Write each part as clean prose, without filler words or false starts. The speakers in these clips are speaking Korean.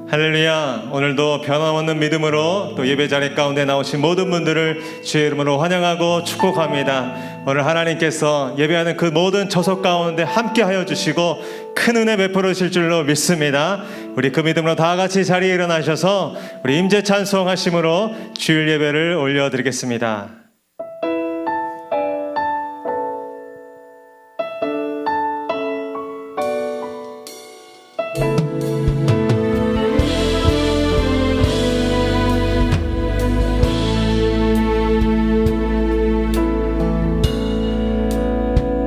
할렐루야. 오늘도 변함없는 믿음으로 또 예배 자리 가운데 나오신 모든 분들을 주의 이름으로 환영하고 축복합니다. 오늘 하나님께서 예배하는 그 모든 처소 가운데 함께하여 주시고 큰 은혜 베풀어 주실 줄로 믿습니다. 우리 그 믿음으로 다 같이 자리에 일어나셔서 우리 임재 찬송하심으로 주일 예배를 올려드리겠습니다.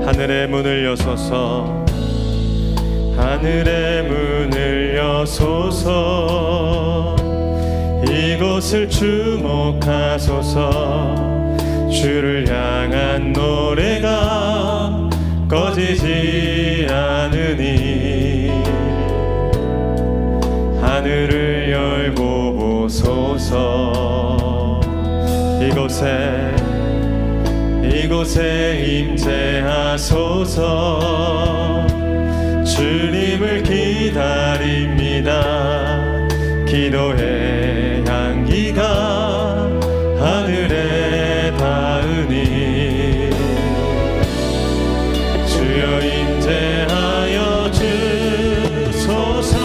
하늘의 문을 여소서, 하늘의 문을 여소서, 이곳을 주목하소서. 주를 향한 노래가 꺼지지 않으니 하늘을 열고 보소서. 이곳에 임재하소서. 주님을 기다립니다. 기도의 향기가 하늘에 닿으니 주여 임재하여 주소서.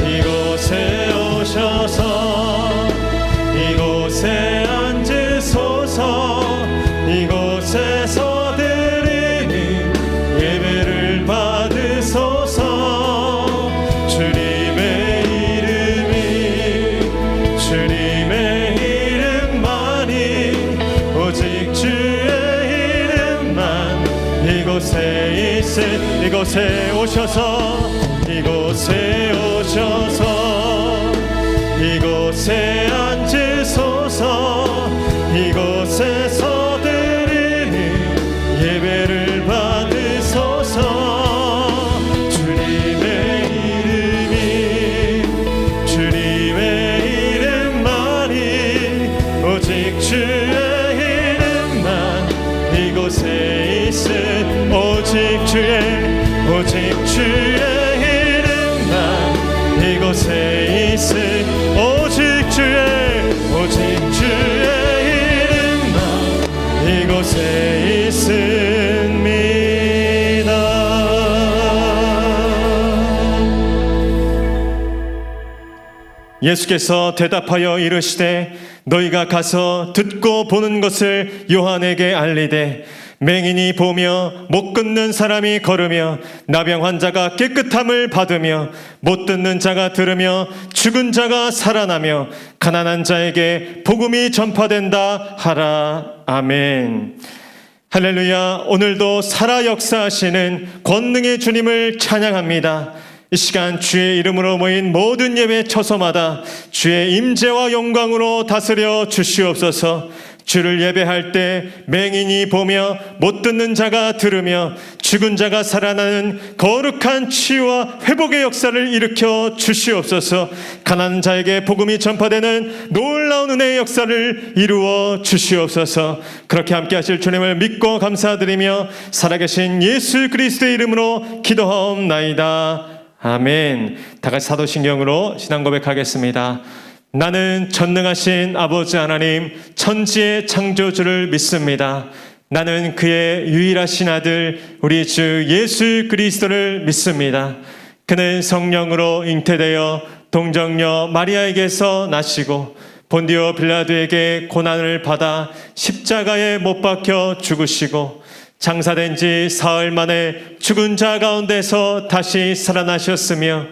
이곳에 오셔서 이곳에 이곳에서 드리는 예배를 받으소서. 주님의 이름만이 오직 주의 이름만 이곳에 오셔서 이곳에 앉으소서. 이곳에서 예배를 받으소서. 주님의 이름만이 오직 주의 이름만 이곳에 있음. 오직 주의 이름만 이곳에 있음. 오직 주의 이름만 이곳에 있습니다. 예수께서 대답하여 이르시되 너희가 가서 듣고 보는 것을 요한에게 알리되 맹인이 보며 못 걷는 사람이 걸으며 나병 환자가 깨끗함을 받으며 못 듣는 자가 들으며 죽은 자가 살아나며 가난한 자에게 복음이 전파된다 하라. 아멘. 할렐루야. 오늘도 살아 역사하시는 권능의 주님을 찬양합니다. 이 시간 주의 이름으로 모인 모든 예배 처소마다 주의 임재와 영광으로 다스려 주시옵소서. 주를 예배할 때 맹인이 보며 못 듣는 자가 들으며 죽은 자가 살아나는 거룩한 치유와 회복의 역사를 일으켜 주시옵소서. 가난한 자에게 복음이 전파되는 놀라운 은혜의 역사를 이루어 주시옵소서. 그렇게 함께 하실 주님을 믿고 감사드리며 살아계신 예수 그리스도의 이름으로 기도하옵나이다. 아멘. 다같이 사도신경으로 신앙 고백하겠습니다. 나는 전능하신 아버지 하나님 천지의 창조주를 믿습니다. 나는 그의 유일하신 아들 우리 주 예수 그리스도를 믿습니다. 그는 성령으로 잉태되어 동정녀 마리아에게서 나시고 본디오 빌라도에게 고난을 받아 십자가에 못 박혀 죽으시고 장사된 지 사흘 만에 죽은 자 가운데서 다시 살아나셨으며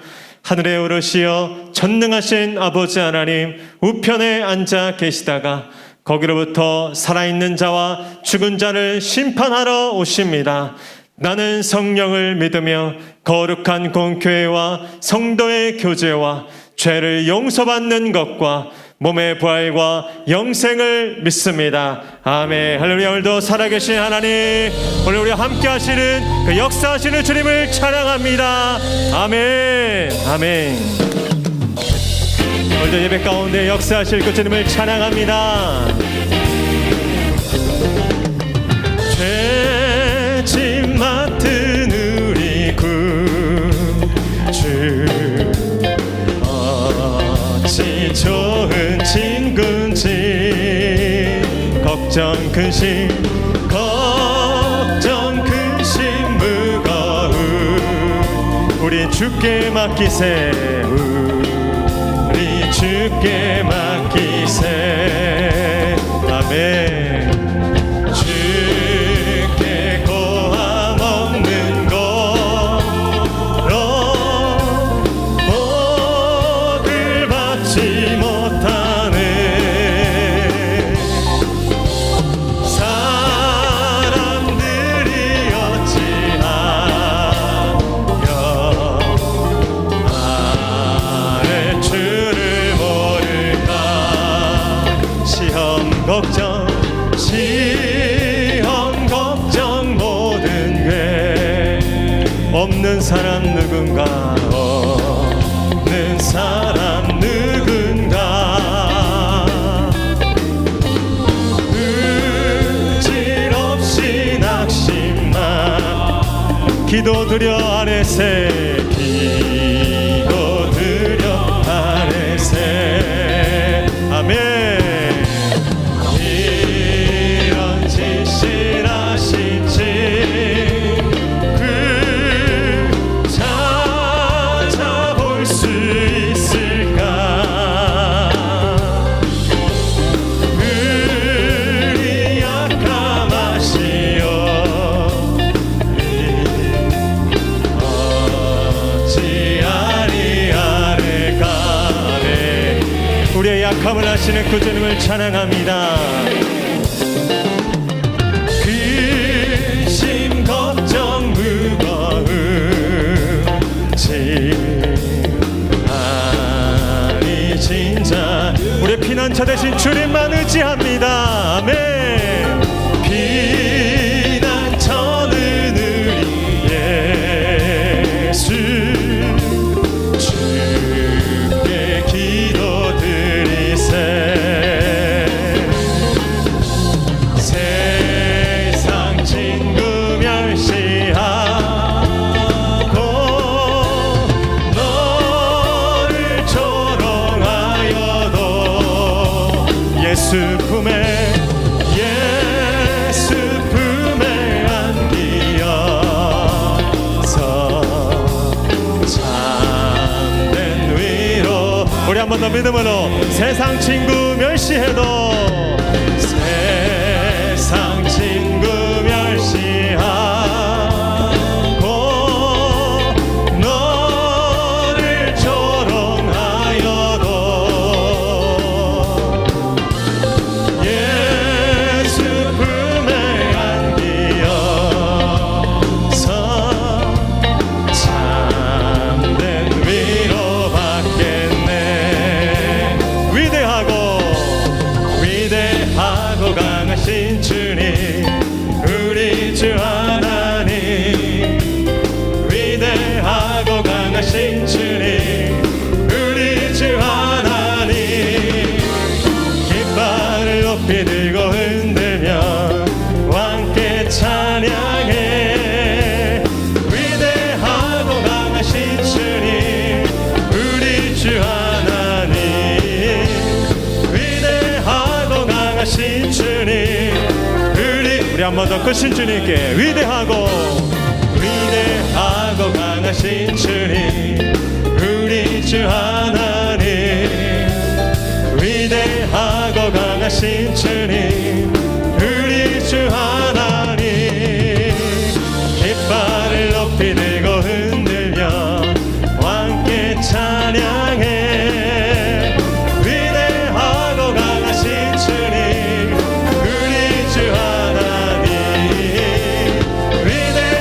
하늘에 오르시어 전능하신 아버지 하나님 우편에 앉아 계시다가 거기로부터 살아있는 자와 죽은 자를 심판하러 오십니다. 나는 성령을 믿으며 거룩한 공교회와 성도의 교제와 죄를 용서받는 것과 몸의 부활과 영생을 믿습니다. 아멘. 할렐루야. 오늘도 살아계신 하나님, 오늘 우리와 함께 하시는 그 역사하시는 주님을 찬양합니다. 아멘. 아멘. 오늘도 예배 가운데 역사하실 그 주님을 찬양합니다. 죄짐 맡은 우리 구 근심 걱정 근심 무거움 우리 주께 맡기세 우리 주께 맡기세 아멘. 주께 고함 없는 거로 복을 받지 못하네 사람들이 어찌하여 나의 주를 모를까 시험 걱정 모든 게 없는 사람 누군가 없는 사람 누군가 의질 없이 낙심만 기도드려 아래세 기도드려 아래세 아멘. 우리의 약함을 아시는 구주님을 찬양합니다. 근심 걱정 무거움 아니 진짜 우리의 피난처 되신 주님만 의지합니다. 아멘. 피난처는 우리 예수 주께 세상 친구 멸시하고 너를 조롱하여도 예수 품에 안기어서 참된 위로 우리 한 번 더 믿음으로 세상 친구 멸시해도 세상 친구 멸시하고 너를 조롱하여도 예수 품에 안기어서 참된 위로 받겠네. 위대하고 강하신 주님 우리 주 하나님 위대하고 강하신 주님 우리 주 하나님 깃발을 높이 들고 흔들며 함께 찬양해 위대하고 강하신 주님 우리 주 하나님 위대하고 강하신 주님 우리 한 번 더 크신 주님께 위대하고 강하신 주님 우리 주 하나님 위대하고 강하신 주님 우리 주 하나님 깃발을 높이 들고 흔들며 함께 찬양해 위대하고 강하신 주님 우리 주 하나님 위대하고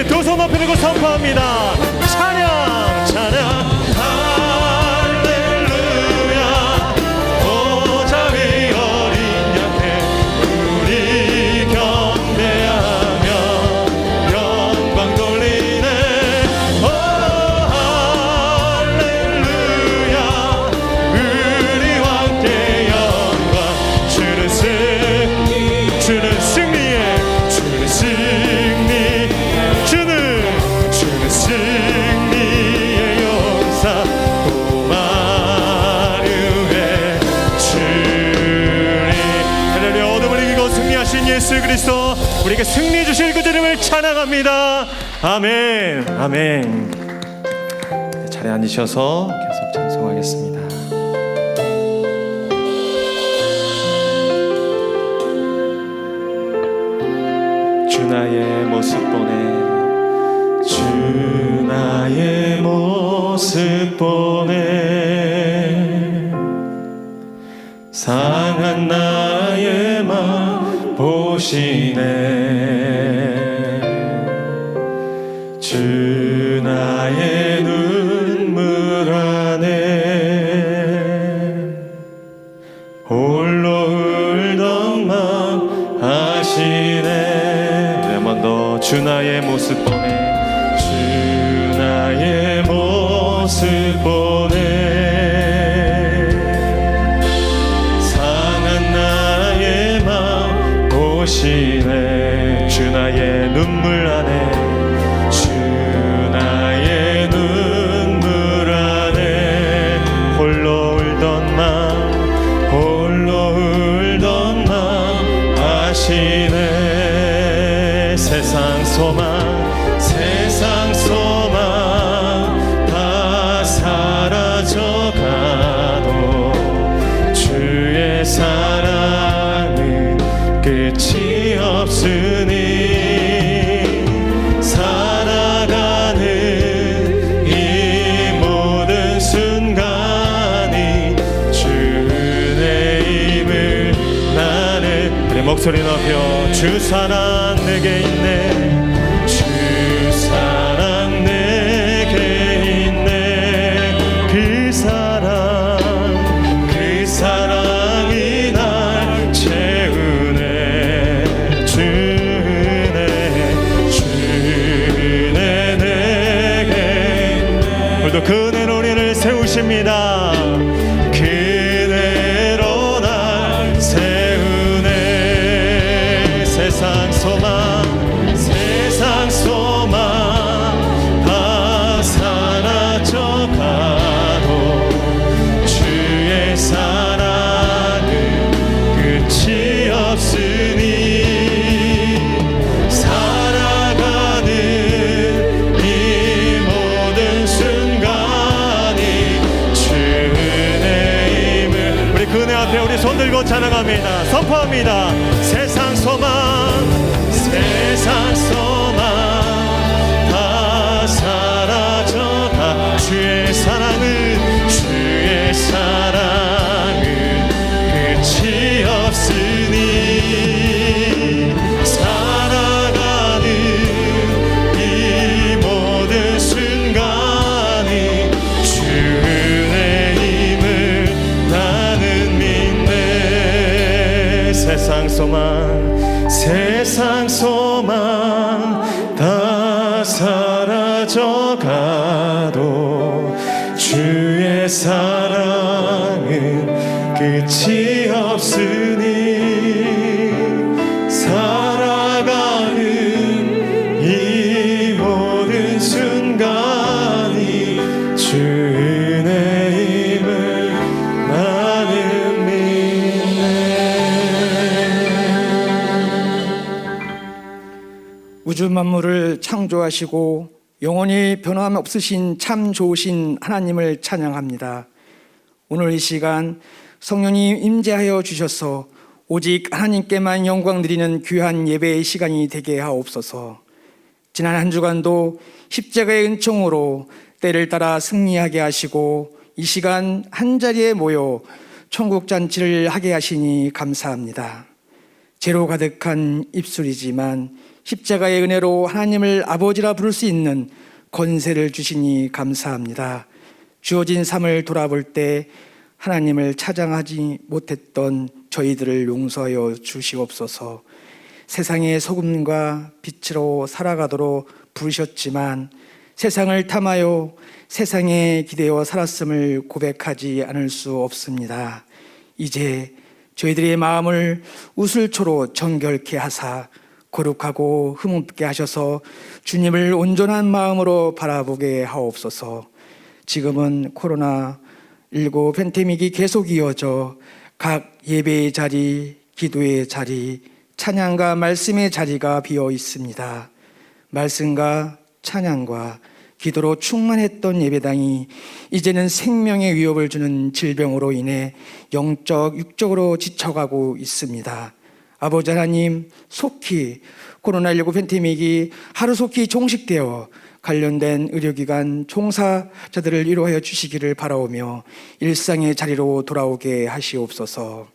함께 두 손 높이 들고 선포합니다. 찬양 찬양 할렐루야. 보좌 위 어린 양께 우리 경배하며 영광 돌리네. 오 할렐루야. 우리 왕께 영광. 주는 승리의 주는 승리의 용사 고마류의 주님. 할렐루야. 어둠을 이기고 승리하신 예수 그리스도 우리에게 승리 주실 그 이름을 찬양합니다. 아멘 아멘. 자리에 앉으셔서 계속 찬송하겠습니다. 주 나의 모습 보네. 주 나의 모습 보네. 상한 나의 맘 보시네. 주 나의 눈물 안에 홀로 울던 맘 아시네. 한 번 더. 주 나의 모습 보네. 주 나의 모습 보네. 상한 나의 맘 보시네. 주 나의 눈물 안에. 주 나의 눈물 안에 홀로 울던 맘 아시네. 세상 소망 다 사라져가도 주의 사랑은 끝이 없으니 살아가는 이 모든 순간이 주의 힘을 나는. 우리 목소리 높여. 주 사랑 내게 있네. 주 사랑 내게 있네. 그 사랑이 날 채우네. 주네 내게. 오늘도 그네 노래를 세우십니다. 그대로 날 세우네. 세상 소망 다 사라져가도 주의 사랑은 끝이 없으니 살아가는 이 모든 순간이 주의 힘을. 우리 그네 앞에 우리 손 들고 찬양합니다. 선포합니다. 세상 소망 다 사라져가 주의 사랑은 끝이 없으니 살아가는 이 모든 순간이 주의 힘을 나는 믿네. 세상 소망 다 사라져가도 주의 사랑은 끝이 없으니 살아가는 이 모든 순간이 주의 힘을 나는 믿네. 우주 만물을 창조하시고 영원히 변함 없으신 참 좋으신 하나님을 찬양합니다. 오늘 이 시간 성령님 임재하여 주셔서 오직 하나님께만 영광 드리는 귀한 예배의 시간이 되게 하옵소서. 지난 한 주간도 십자가의 은총으로 때를 따라 승리하게 하시고 이 시간 한자리에 모여 천국 잔치를 하게 하시니 감사합니다. 죄로 가득한 입술이지만 십자가의 은혜로 하나님을 아버지라 부를 수 있는 권세를 주시니 감사합니다. 주어진 삶을 돌아볼 때 하나님을 찬양하지 못했던 저희들을 용서하여 주시옵소서. 세상의 소금과 빛으로 살아가도록 부르셨지만 세상을 탐하여 세상에 기대어 살았음을 고백하지 않을 수 없습니다. 이제 저희들의 마음을 우슬초로 정결케 하사 거룩하고 흠없게 하셔서 주님을 온전한 마음으로 바라보게 하옵소서. 지금은 코로나19 팬데믹이 계속 이어져 각 예배의 자리, 기도의 자리, 찬양과 말씀의 자리가 비어 있습니다. 말씀과 찬양과 기도로 충만했던 예배당이 이제는 생명의 위협을 주는 질병으로 인해 영적, 육적으로 지쳐가고 있습니다. 아버지 하나님, 속히 코로나19 팬데믹이 하루속히 종식되어 관련된 의료기관 종사자들을 위로하여 주시기를 바라오며 일상의 자리로 돌아오게 하시옵소서.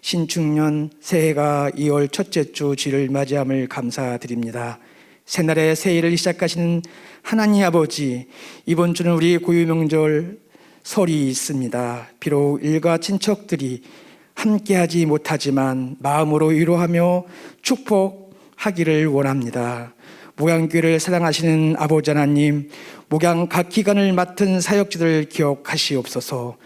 신축년 새해가 2월 첫째 주 주일을 맞이함을 감사드립니다. 새날의 새해를 시작하시는 하나님 아버지, 이번 주는 우리 고유명절 설이 있습니다. 비록 일가 친척들이 함께하지 못하지만 마음으로 위로하며 축복하기를 원합니다. 목양교회를 사랑하시는 아버지 하나님, 목양 각 기관을 맡은 사역자들을 기억하시옵소서.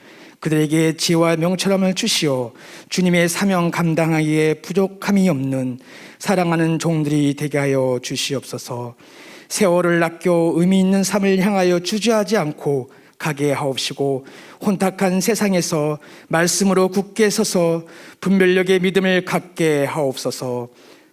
그들에게 지혜와 명철함을 주시어 주님의 사명 감당하기에 부족함이 없는 사랑하는 종들이 되게 하여 주시옵소서. 세월을 아껴 의미 있는 삶을 향하여 주저하지 않고 가게 하옵시고 혼탁한 세상에서 말씀으로 굳게 서서 분별력의 믿음을 갖게 하옵소서.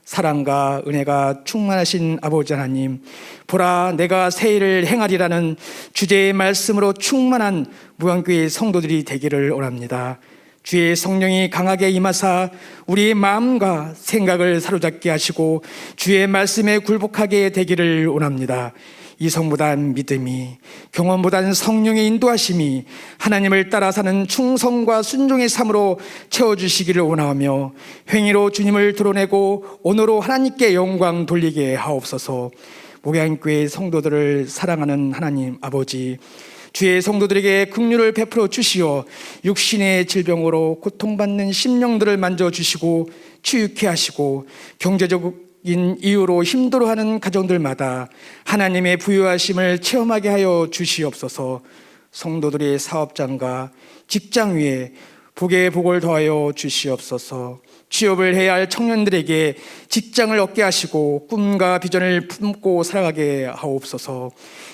사랑과 은혜가 충만하신 아버지 하나님, 보라 내가 새해를 행하리라는 주제의 말씀으로 충만한 무한교회 성도들이 되기를 원합니다. 주의 성령이 강하게 임하사 우리의 마음과 생각을 사로잡게 하시고 주의 말씀에 굴복하게 되기를 원합니다. 이성보단 믿음이, 경험보다는 성령의 인도하심이 하나님을 따라 사는 충성과 순종의 삶으로 채워주시기를 원하며 행위로 주님을 드러내고 언어로 하나님께 영광 돌리게 하옵소서. 목양교회 성도들을 사랑하는 하나님 아버지, 주의 성도들에게 긍휼을 베풀어 주시어 육신의 질병으로 고통받는 심령들을 만져주시고 치유케 하시고 경제적 이유로 힘들어하는 가정들마다 하나님의 부유하심을 체험하게 하여 주시옵소서. 성도들의 사업장과 직장 위에 복의 복을 더하여 주시옵소서. 취업을 해야 할 청년들에게 직장을 얻게 하시고 꿈과 비전을 품고 살아가게 하옵소서.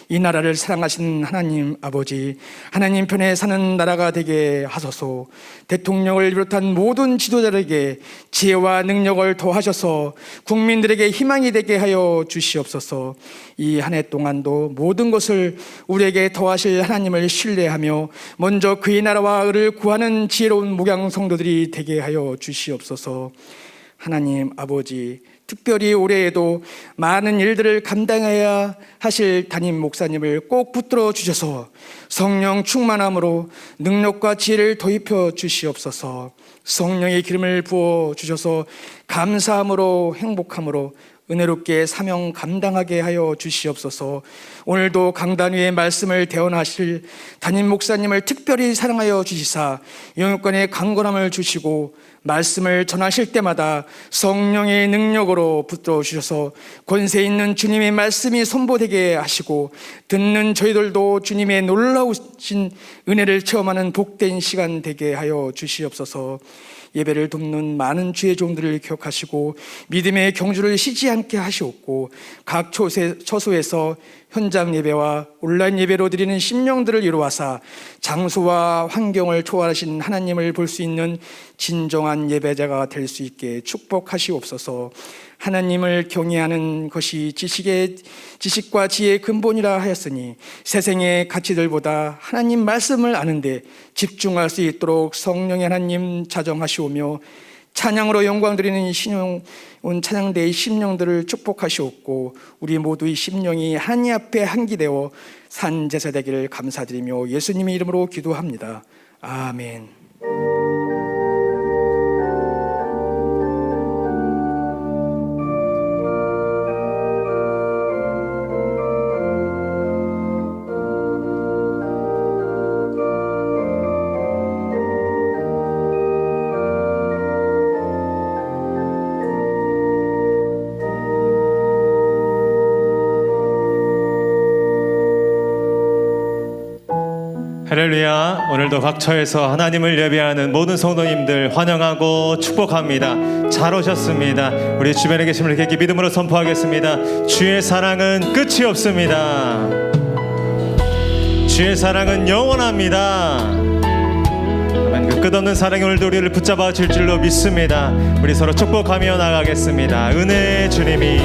이 나라를 사랑하시는 하나님 아버지, 하나님 편에 사는 나라가 되게 하소서. 대통령을 비롯한 모든 지도자들에게 지혜와 능력을 더하셔서 국민들에게 희망이 되게 하여 주시옵소서. 이 한 해 동안도 모든 것을 우리에게 더하실 하나님을 신뢰하며 먼저 그의 나라와 의를 구하는 지혜로운 목양 성도들이 되게 하여 주시옵소서. 하나님 아버지, 특별히 올해에도 많은 일들을 감당해야 하실 담임 목사님을 꼭 붙들어 주셔서 성령 충만함으로 능력과 지혜를 도입혀 주시옵소서. 성령의 기름을 부어 주셔서 감사함으로 행복함으로 은혜롭게 사명 감당하게 하여 주시옵소서. 오늘도 강단 위에 말씀을 대언하실 담임 목사님을 특별히 사랑하여 주시사 영육간의 강건함을 주시고 말씀을 전하실 때마다 성령의 능력으로 붙들어 주셔서 권세 있는 주님의 말씀이 선보되게 하시고 듣는 저희들도 주님의 놀라우신 은혜를 체험하는 복된 시간 되게 하여 주시옵소서. 예배를 돕는 많은 주의 종들을 기억하시고 믿음의 경주를 쉬지 않게 하시옵고 각 처소에서 현장 예배와 온라인 예배로 드리는 심령들을 이루어서 장소와 환경을 초월하신 하나님을 볼 수 있는 진정한 예배자가 될 수 있게 축복하시옵소서. 하나님을 경외하는 것이 지식과 지혜의 근본이라 하였으니 세상의 가치들보다 하나님 말씀을 아는데 집중할 수 있도록 성령의 하나님 자정하시오며 찬양으로 영광 드리는 신용 찬양대의 심령들을 축복하시옵고 우리 모두의 심령이 하나님 앞에 한기되어 산 제사 되기를 감사드리며 예수님의 이름으로 기도합니다. 아멘. 할렐루야. 오늘도 각처에서 하나님을 예배하는 모든 성도님들 환영하고 축복합니다. 잘 오셨습니다. 우리 주변에 계신 분들 이렇게 믿음으로 선포하겠습니다. 주의 사랑은 끝이 없습니다. 주의 사랑은 영원합니다. 아멘. 그 끝없는 사랑이 오늘도 우리를 붙잡아 줄 줄로 믿습니다. 우리 서로 축복하며 나가겠습니다. 은혜의 주님이,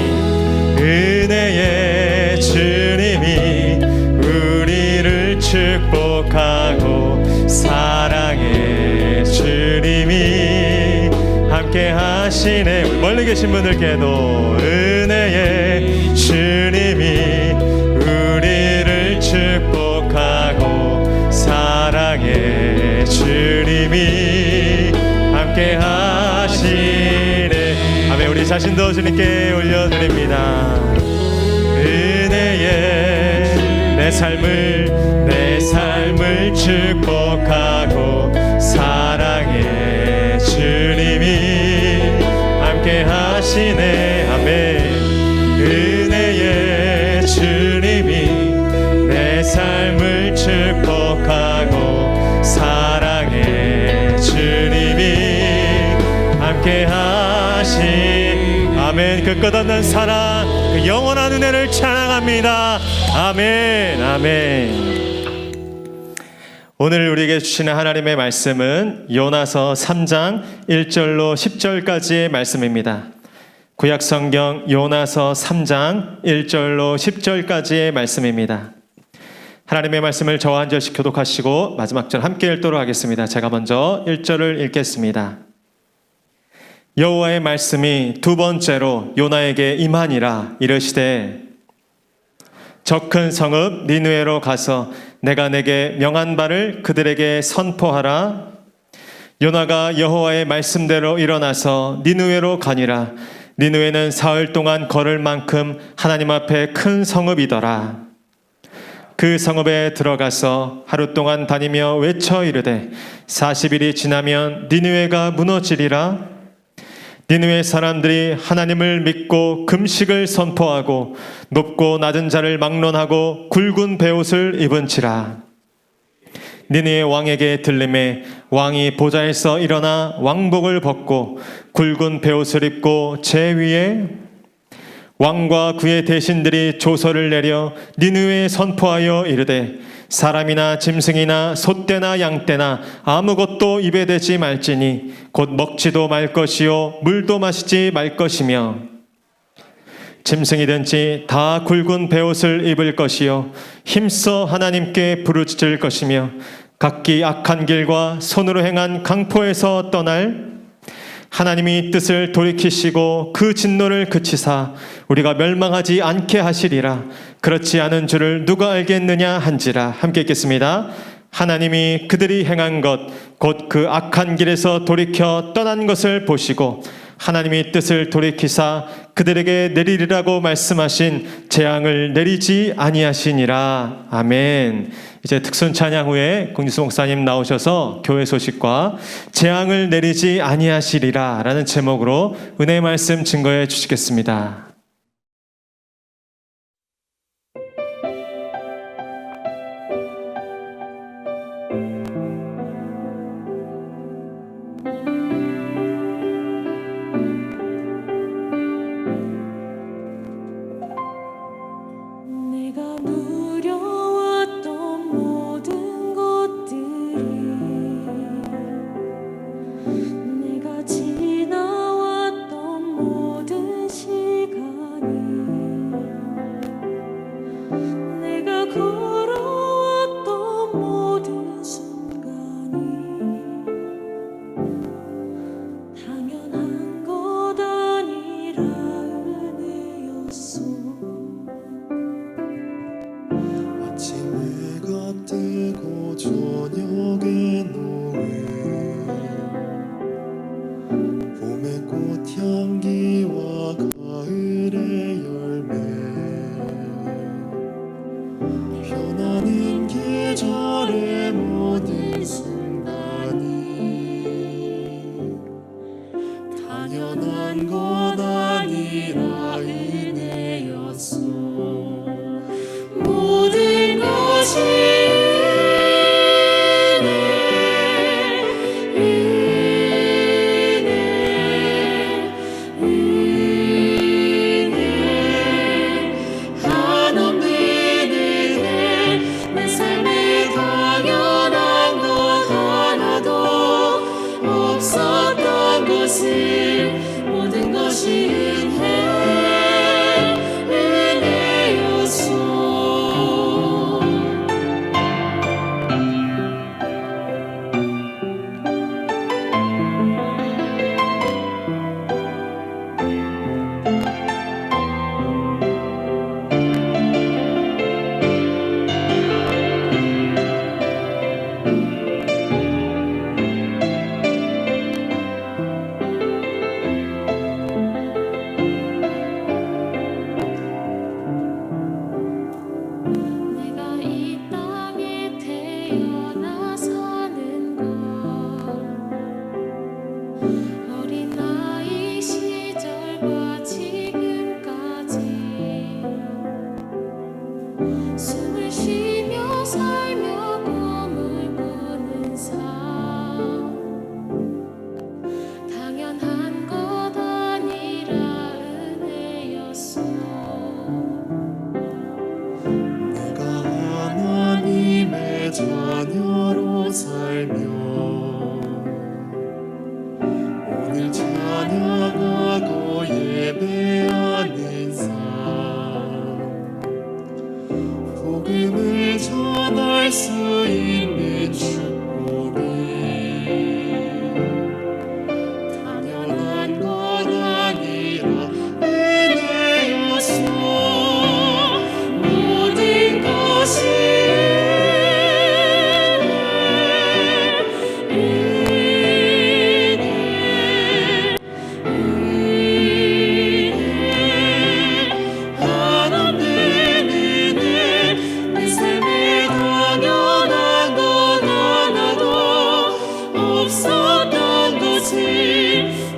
은혜의 주님이 우리를 축복하고 사랑의 주님이 함께 하시네. 우리 멀리 계신 분들께도 은혜의 주님이 우리를 축복하고 사랑의 주님이 함께 하시네. 아멘. 우리 자신도 주님께 올려드립니다. 은혜의 내 삶을 축복하고 사랑의 주님이 함께 하시네. 아멘. 은혜의 주님이 내 삶을 축복하고 사랑의 주님이 함께 하시. 아멘. 그 끝없는 사랑, 그 영원한 은혜를 찬양합니다. 아멘. 아멘. 오늘 우리에게 주시는 하나님의 말씀은 요나서 3장 1절로 10절까지의 말씀입니다. 구약성경 요나서 3장 1절로 10절까지의 말씀입니다. 하나님의 말씀을 저와 한 절씩 교독하시고 마지막 절 함께 읽도록 하겠습니다. 제가 먼저 1절을 읽겠습니다. 여호와의 말씀이 두 번째로 요나에게 임하니라. 이르시되 저 큰 성읍 니느웨로 가서 내가 내게 명한 바를 그들에게 선포하라. 요나가 여호와의 말씀대로 일어나서 니느웨로 가니라. 니느웨는 사흘 동안 걸을 만큼 하나님 앞에 큰 성읍이더라. 그 성읍에 들어가서 하루 동안 다니며 외쳐 이르되 40일이 지나면 니느웨가 무너지리라. 니느웨 사람들이 하나님을 믿고 금식을 선포하고 높고 낮은 자를 막론하고 굵은 베옷을 입은지라. 니느웨 왕에게 들림에 왕이 보좌에서 일어나 왕복을 벗고 굵은 베옷을 입고 제 위에 왕과 그의 대신들이 조서를 내려 니느웨에 선포하여 이르되 사람이나 짐승이나 소떼나 양떼나 아무것도 입에 대지 말지니 곧 먹지도 말 것이요 물도 마시지 말 것이며 짐승이든지 다 굵은 베옷을 입을 것이요 힘써 하나님께 부르짖을 것이며 각기 악한 길과 손으로 행한 강포에서 떠날 하나님이 뜻을 돌이키시고 그 진노를 그치사 우리가 멸망하지 않게 하시리라. 그렇지 않은 줄을 누가 알겠느냐 한지라. 함께 읽겠습니다. 하나님이 그들이 행한 것 곧 그 악한 길에서 돌이켜 떠난 것을 보시고 하나님이 뜻을 돌이키사 그들에게 내리리라고 말씀하신 재앙을 내리지 아니하시니라. 아멘. 이제 특순 찬양 후에 공지수 목사님 나오셔서 교회 소식과 재앙을 내리지 아니하시리라 라는 제목으로 은혜의 말씀 증거해 주시겠습니다. 모든 것이 내가 이 땅에 태어나 사는 것 어린 나이 시절과 지금까지 숨을 쉬며 살며 꿈을 꾸는 삶 당연한 것 아니라 은혜였어. 내가 하나님의 자녀로 살며 오늘 찬양하고 예배하는 삶 복음을 전할 수 있는 축복이 당연한 것 아니라 은혜였어. 모든 것이 하나님의 은혜 내 삶에 당연한 건 하나도 없었던 것이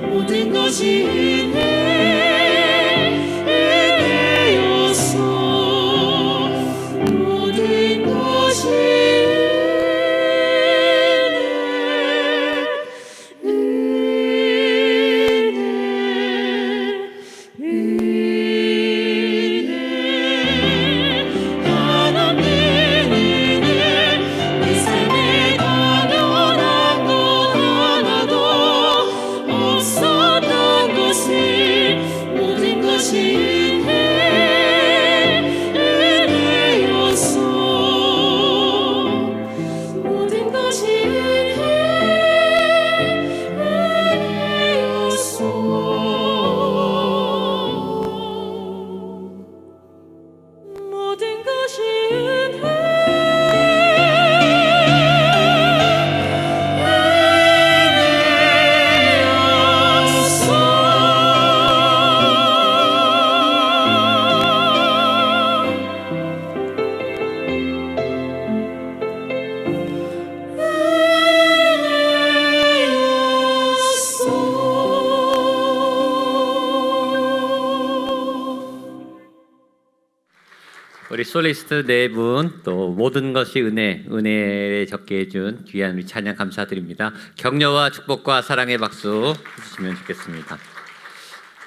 모든 것이 은혜였어. 모든 것이 하나님의 은혜 내 삶에 당연한 건 하나도 없었던 것이 모든 것이 은혜였어. 모든 것이 은혜였어. 모든 것이 우리 솔리스트 네 분 또 모든 것이 은혜에 적게 해준 귀한 우리 찬양 감사드립니다. 격려와 축복과 사랑의 박수 해주시면 좋겠습니다.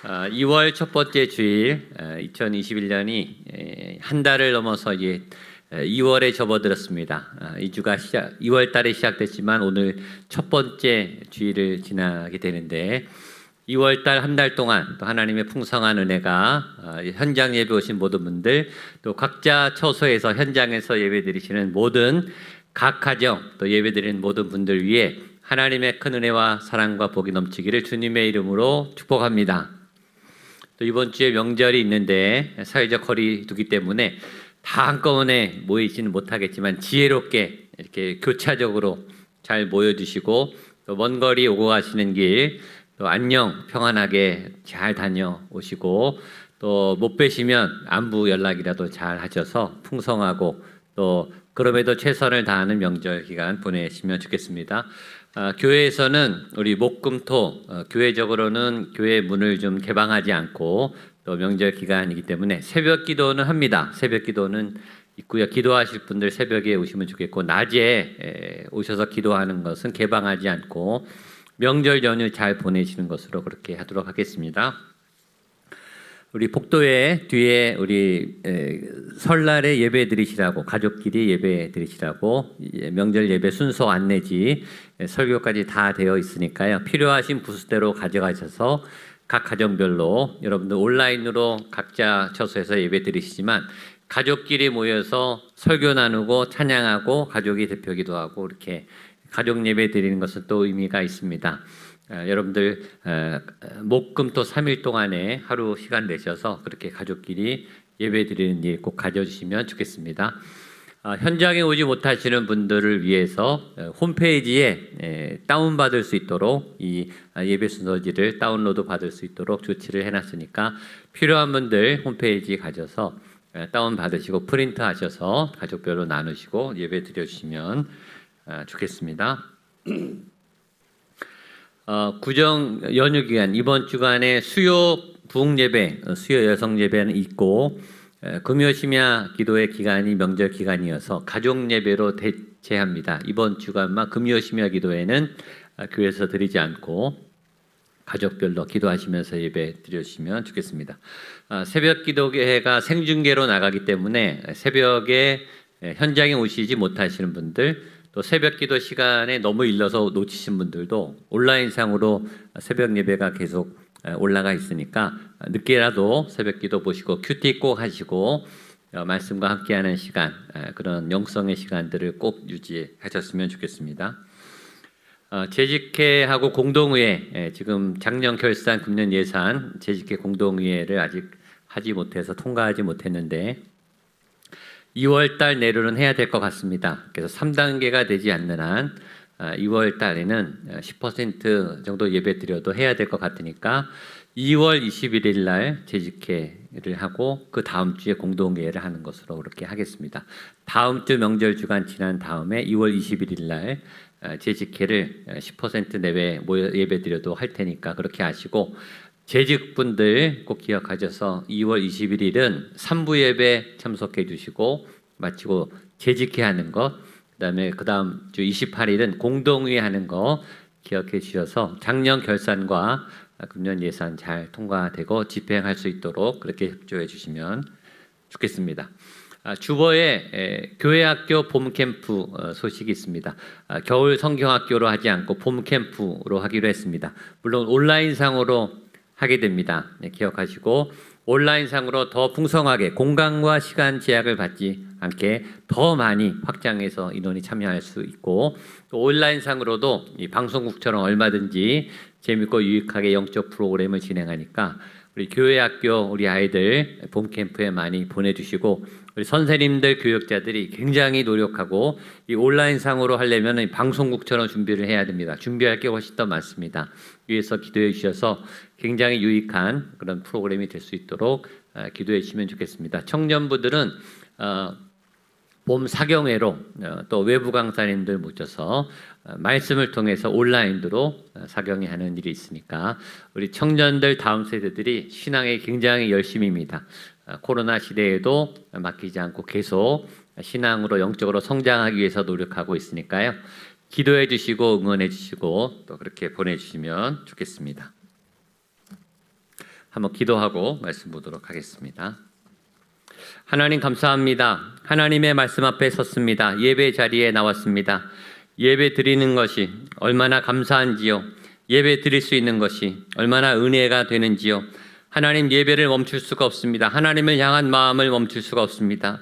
2월 첫 번째 주일 2021년이 한 달을 넘어서 이제 2월에 접어들었습니다. 2월 달에 시작됐지만 오늘 첫 번째 주일을 지나게 되는데 2월 달 한 달 동안 또 하나님의 풍성한 은혜가 현장 예배 오신 모든 분들 또 각자 처소에서 현장에서 예배 드리시는 모든 각 가정 또 예배 드리는 모든 분들 위해 하나님의 큰 은혜와 사랑과 복이 넘치기를 주님의 이름으로 축복합니다. 또 이번 주에 명절이 있는데 사회적 거리 두기 때문에 다 한꺼번에 모이지는 못하겠지만 지혜롭게 이렇게 교차적으로 잘 모여주시고 또 먼 거리 오고 가시는 길 또 안녕 평안하게 잘 다녀오시고 또 못 뵈시면 안부 연락이라도 잘 하셔서 풍성하고 또 그럼에도 최선을 다하는 명절 기간 보내시면 좋겠습니다. 교회에서는 우리 목금토 교회적으로는 교회 문을 좀 개방하지 않고 또 명절 기간이기 때문에 새벽 기도는 합니다. 새벽 기도는 있고요. 기도하실 분들 새벽에 오시면 좋겠고 낮에 오셔서 기도하는 것은 개방하지 않고 명절 연휴 잘 보내시는 것으로 그렇게 하도록 하겠습니다. 우리 복도에 뒤에 우리 설날에 예배 드리시라고 가족끼리 예배 드리시라고 명절 예배 순서 안내지 설교까지 다 되어 있으니까요. 필요하신 부스대로 가져가셔서 각 가정별로 여러분들 온라인으로 각자 처소에서 예배 드리시지만 가족끼리 모여서 설교 나누고 찬양하고 가족이 대표 기도하고 이렇게 가족 예배 드리는 것은 또 의미가 있습니다. 여러분들 목금토 3일 동안에 하루 시간 내셔서 그렇게 가족끼리 예배 드리는 일 꼭 가져주시면 좋겠습니다. 현장에 오지 못하시는 분들을 위해서 홈페이지에 다운받을 수 있도록 이 예배 순서지를 다운로드 받을 수 있도록 조치를 해놨으니까 필요한 분들 홈페이지 가셔서 다운받으시고 프린트 하셔서 가족별로 나누시고 예배 드려주시면 좋겠습니다. 구정 연휴 기간 이번 주간에 수요 부흥 예배, 수요 여성 예배는 있고 금요 심야 기도의 기간이 명절 기간이어서 가족 예배로 대체합니다. 이번 주간만 금요 심야 기도회는 교회에서 드리지 않고 가족별로 기도하시면서 예배 드려주시면 좋겠습니다. 새벽 기도회가 생중계로 나가기 때문에 새벽에 현장에 오시지 못하시는 분들, 또 새벽 기도 시간에 너무 일러서 놓치신 분들도 온라인상으로 새벽 예배가 계속 올라가 있으니까 늦게라도 새벽 기도 보시고 큐티 꼭 하시고 말씀과 함께하는 시간, 그런 영성의 시간들을 꼭 유지하셨으면 좋겠습니다. 재직회하고 공동의회, 지금 작년 결산 금년 예산 재직회 공동의회를 아직 하지 못해서 통과하지 못했는데 2월 달 내로는 해야 될 것 같습니다. 그래서 3단계가 되지 않는 한 2월 달에는 10% 정도 예배 드려도 해야 될 것 같으니까 2월 21일 날 재직회를 하고 그 다음 주에 공동회의를 하는 것으로 그렇게 하겠습니다. 다음 주 명절 주간 지난 다음에 2월 21일 날 재직회를 10% 내외 예배 드려도 할 테니까 그렇게 하시고, 재직분들 꼭 기억하셔서 2월 21일은 3부 예배 참석해 주시고 마치고 재직회 하는 것, 그다음에 그 다음 주 28일은 공동회의 하는 거 기억해 주셔서 작년 결산과 금년 예산 잘 통과되고 집행할 수 있도록 그렇게 협조해 주시면 좋겠습니다. 주보에 교회학교 봄캠프 소식이 있습니다. 겨울 성경학교로 하지 않고 봄캠프로 하기로 했습니다. 물론 온라인상으로 하게 됩니다. 기억하시고 온라인상으로 더 풍성하게 공간과 시간 제약을 받지 않게 더 많이 확장해서 인원이 참여할 수 있고, 또 온라인상으로도 이 방송국처럼 얼마든지 재밌고 유익하게 영적 프로그램을 진행하니까 우리 교회학교 우리 아이들 봄캠프에 많이 보내주시고, 우리 선생님들 교육자들이 굉장히 노력하고 이 온라인상으로 하려면 방송국처럼 준비를 해야 됩니다. 준비할 게 훨씬 더 많습니다. 위에서 기도해 주셔서 굉장히 유익한 그런 프로그램이 될 수 있도록 기도해 주시면 좋겠습니다. 청년부들은 봄 사경회로 또 외부 강사님들 모셔서 말씀을 통해서 온라인으로 사경회 하는 일이 있으니까 우리 청년들 다음 세대들이 신앙에 굉장히 열심입니다. 코로나 시대에도 맡기지 않고 계속 신앙으로 영적으로 성장하기 위해서 노력하고 있으니까요. 기도해 주시고 응원해 주시고 또 그렇게 보내주시면 좋겠습니다. 한번 기도하고 말씀 보도록 하겠습니다. 하나님 감사합니다. 하나님의 말씀 앞에 섰습니다. 예배 자리에 나왔습니다. 예배 드리는 것이 얼마나 감사한지요. 예배 드릴 수 있는 것이 얼마나 은혜가 되는지요. 하나님, 예배를 멈출 수가 없습니다. 하나님을 향한 마음을 멈출 수가 없습니다.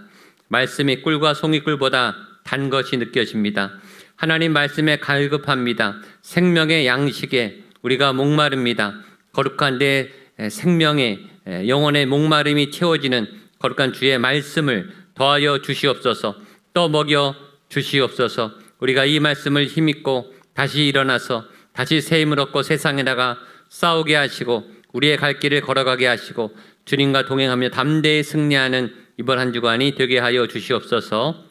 말씀이 꿀과 송이꿀보다 단 것이 느껴집니다. 하나님 말씀에 갈급합니다. 생명의 양식에 우리가 목마릅니다. 거룩한 내 생명의 영혼의 목마름이 채워지는 거룩한 주의 말씀을 더하여 주시옵소서. 또 먹여 주시옵소서. 우리가 이 말씀을 힘입고 다시 일어나서 다시 새 힘을 얻고 세상에 나가 싸우게 하시고 우리의 갈 길을 걸어가게 하시고 주님과 동행하며 담대히 승리하는 이번 한 주간이 되게 하여 주시옵소서.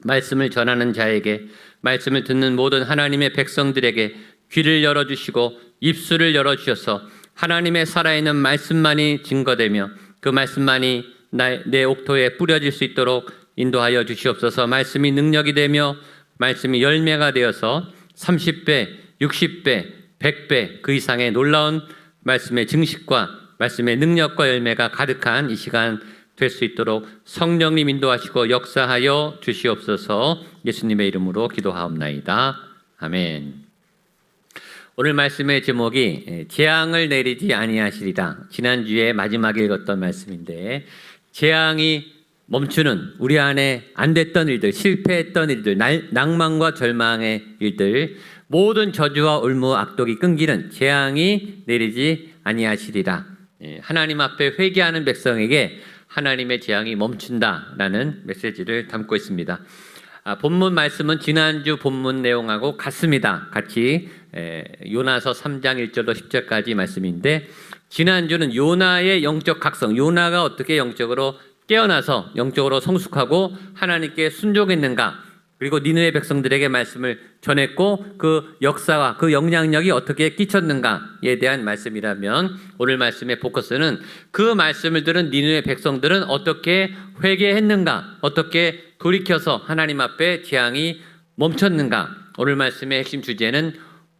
말씀을 전하는 자에게, 말씀을 듣는 모든 하나님의 백성들에게 귀를 열어주시고 입술을 열어주셔서 하나님의 살아있는 말씀만이 증거되며 그 말씀만이 내 옥토에 뿌려질 수 있도록 인도하여 주시옵소서. 말씀이 능력이 되며 말씀이 열매가 되어서 30배, 60배, 100배 그 이상의 놀라운 말씀의 증식과 말씀의 능력과 열매가 가득한 이 시간 될 수 있도록 성령님 인도하시고 역사하여 주시옵소서. 예수님의 이름으로 기도하옵나이다. 아멘. 오늘 말씀의 제목이 재앙을 내리지 아니하시리라. 지난주에 마지막에 읽었던 말씀인데, 재앙이 멈추는 우리 안에 안 됐던 일들, 실패했던 일들, 낭만과 절망의 일들 모든 저주와 올무 악독이 끊기는 재앙이 내리지 아니하시리라. 하나님 앞에 회개하는 백성에게 하나님의 재앙이 멈춘다라는 메시지를 담고 있습니다. 본문 말씀은 지난주 본문 내용하고 같습니다. 같이 요나서 3장 1절로 10절까지 말씀인데, 지난주는 요나의 영적 각성, 요나가 어떻게 영적으로 깨어나서 영적으로 성숙하고 하나님께 순종했는가, 그리고 니느웨 백성들에게 말씀을 전했고 그 역사와 그 영향력이 어떻게 끼쳤는가에 대한 말씀이라면, 오늘 말씀의 포커스는 그 말씀을 들은 니느웨 백성들은 어떻게 회개했는가, 어떻게 돌이켜서 하나님 앞에 재앙이 멈췄는가. 오늘 말씀의 핵심 주제는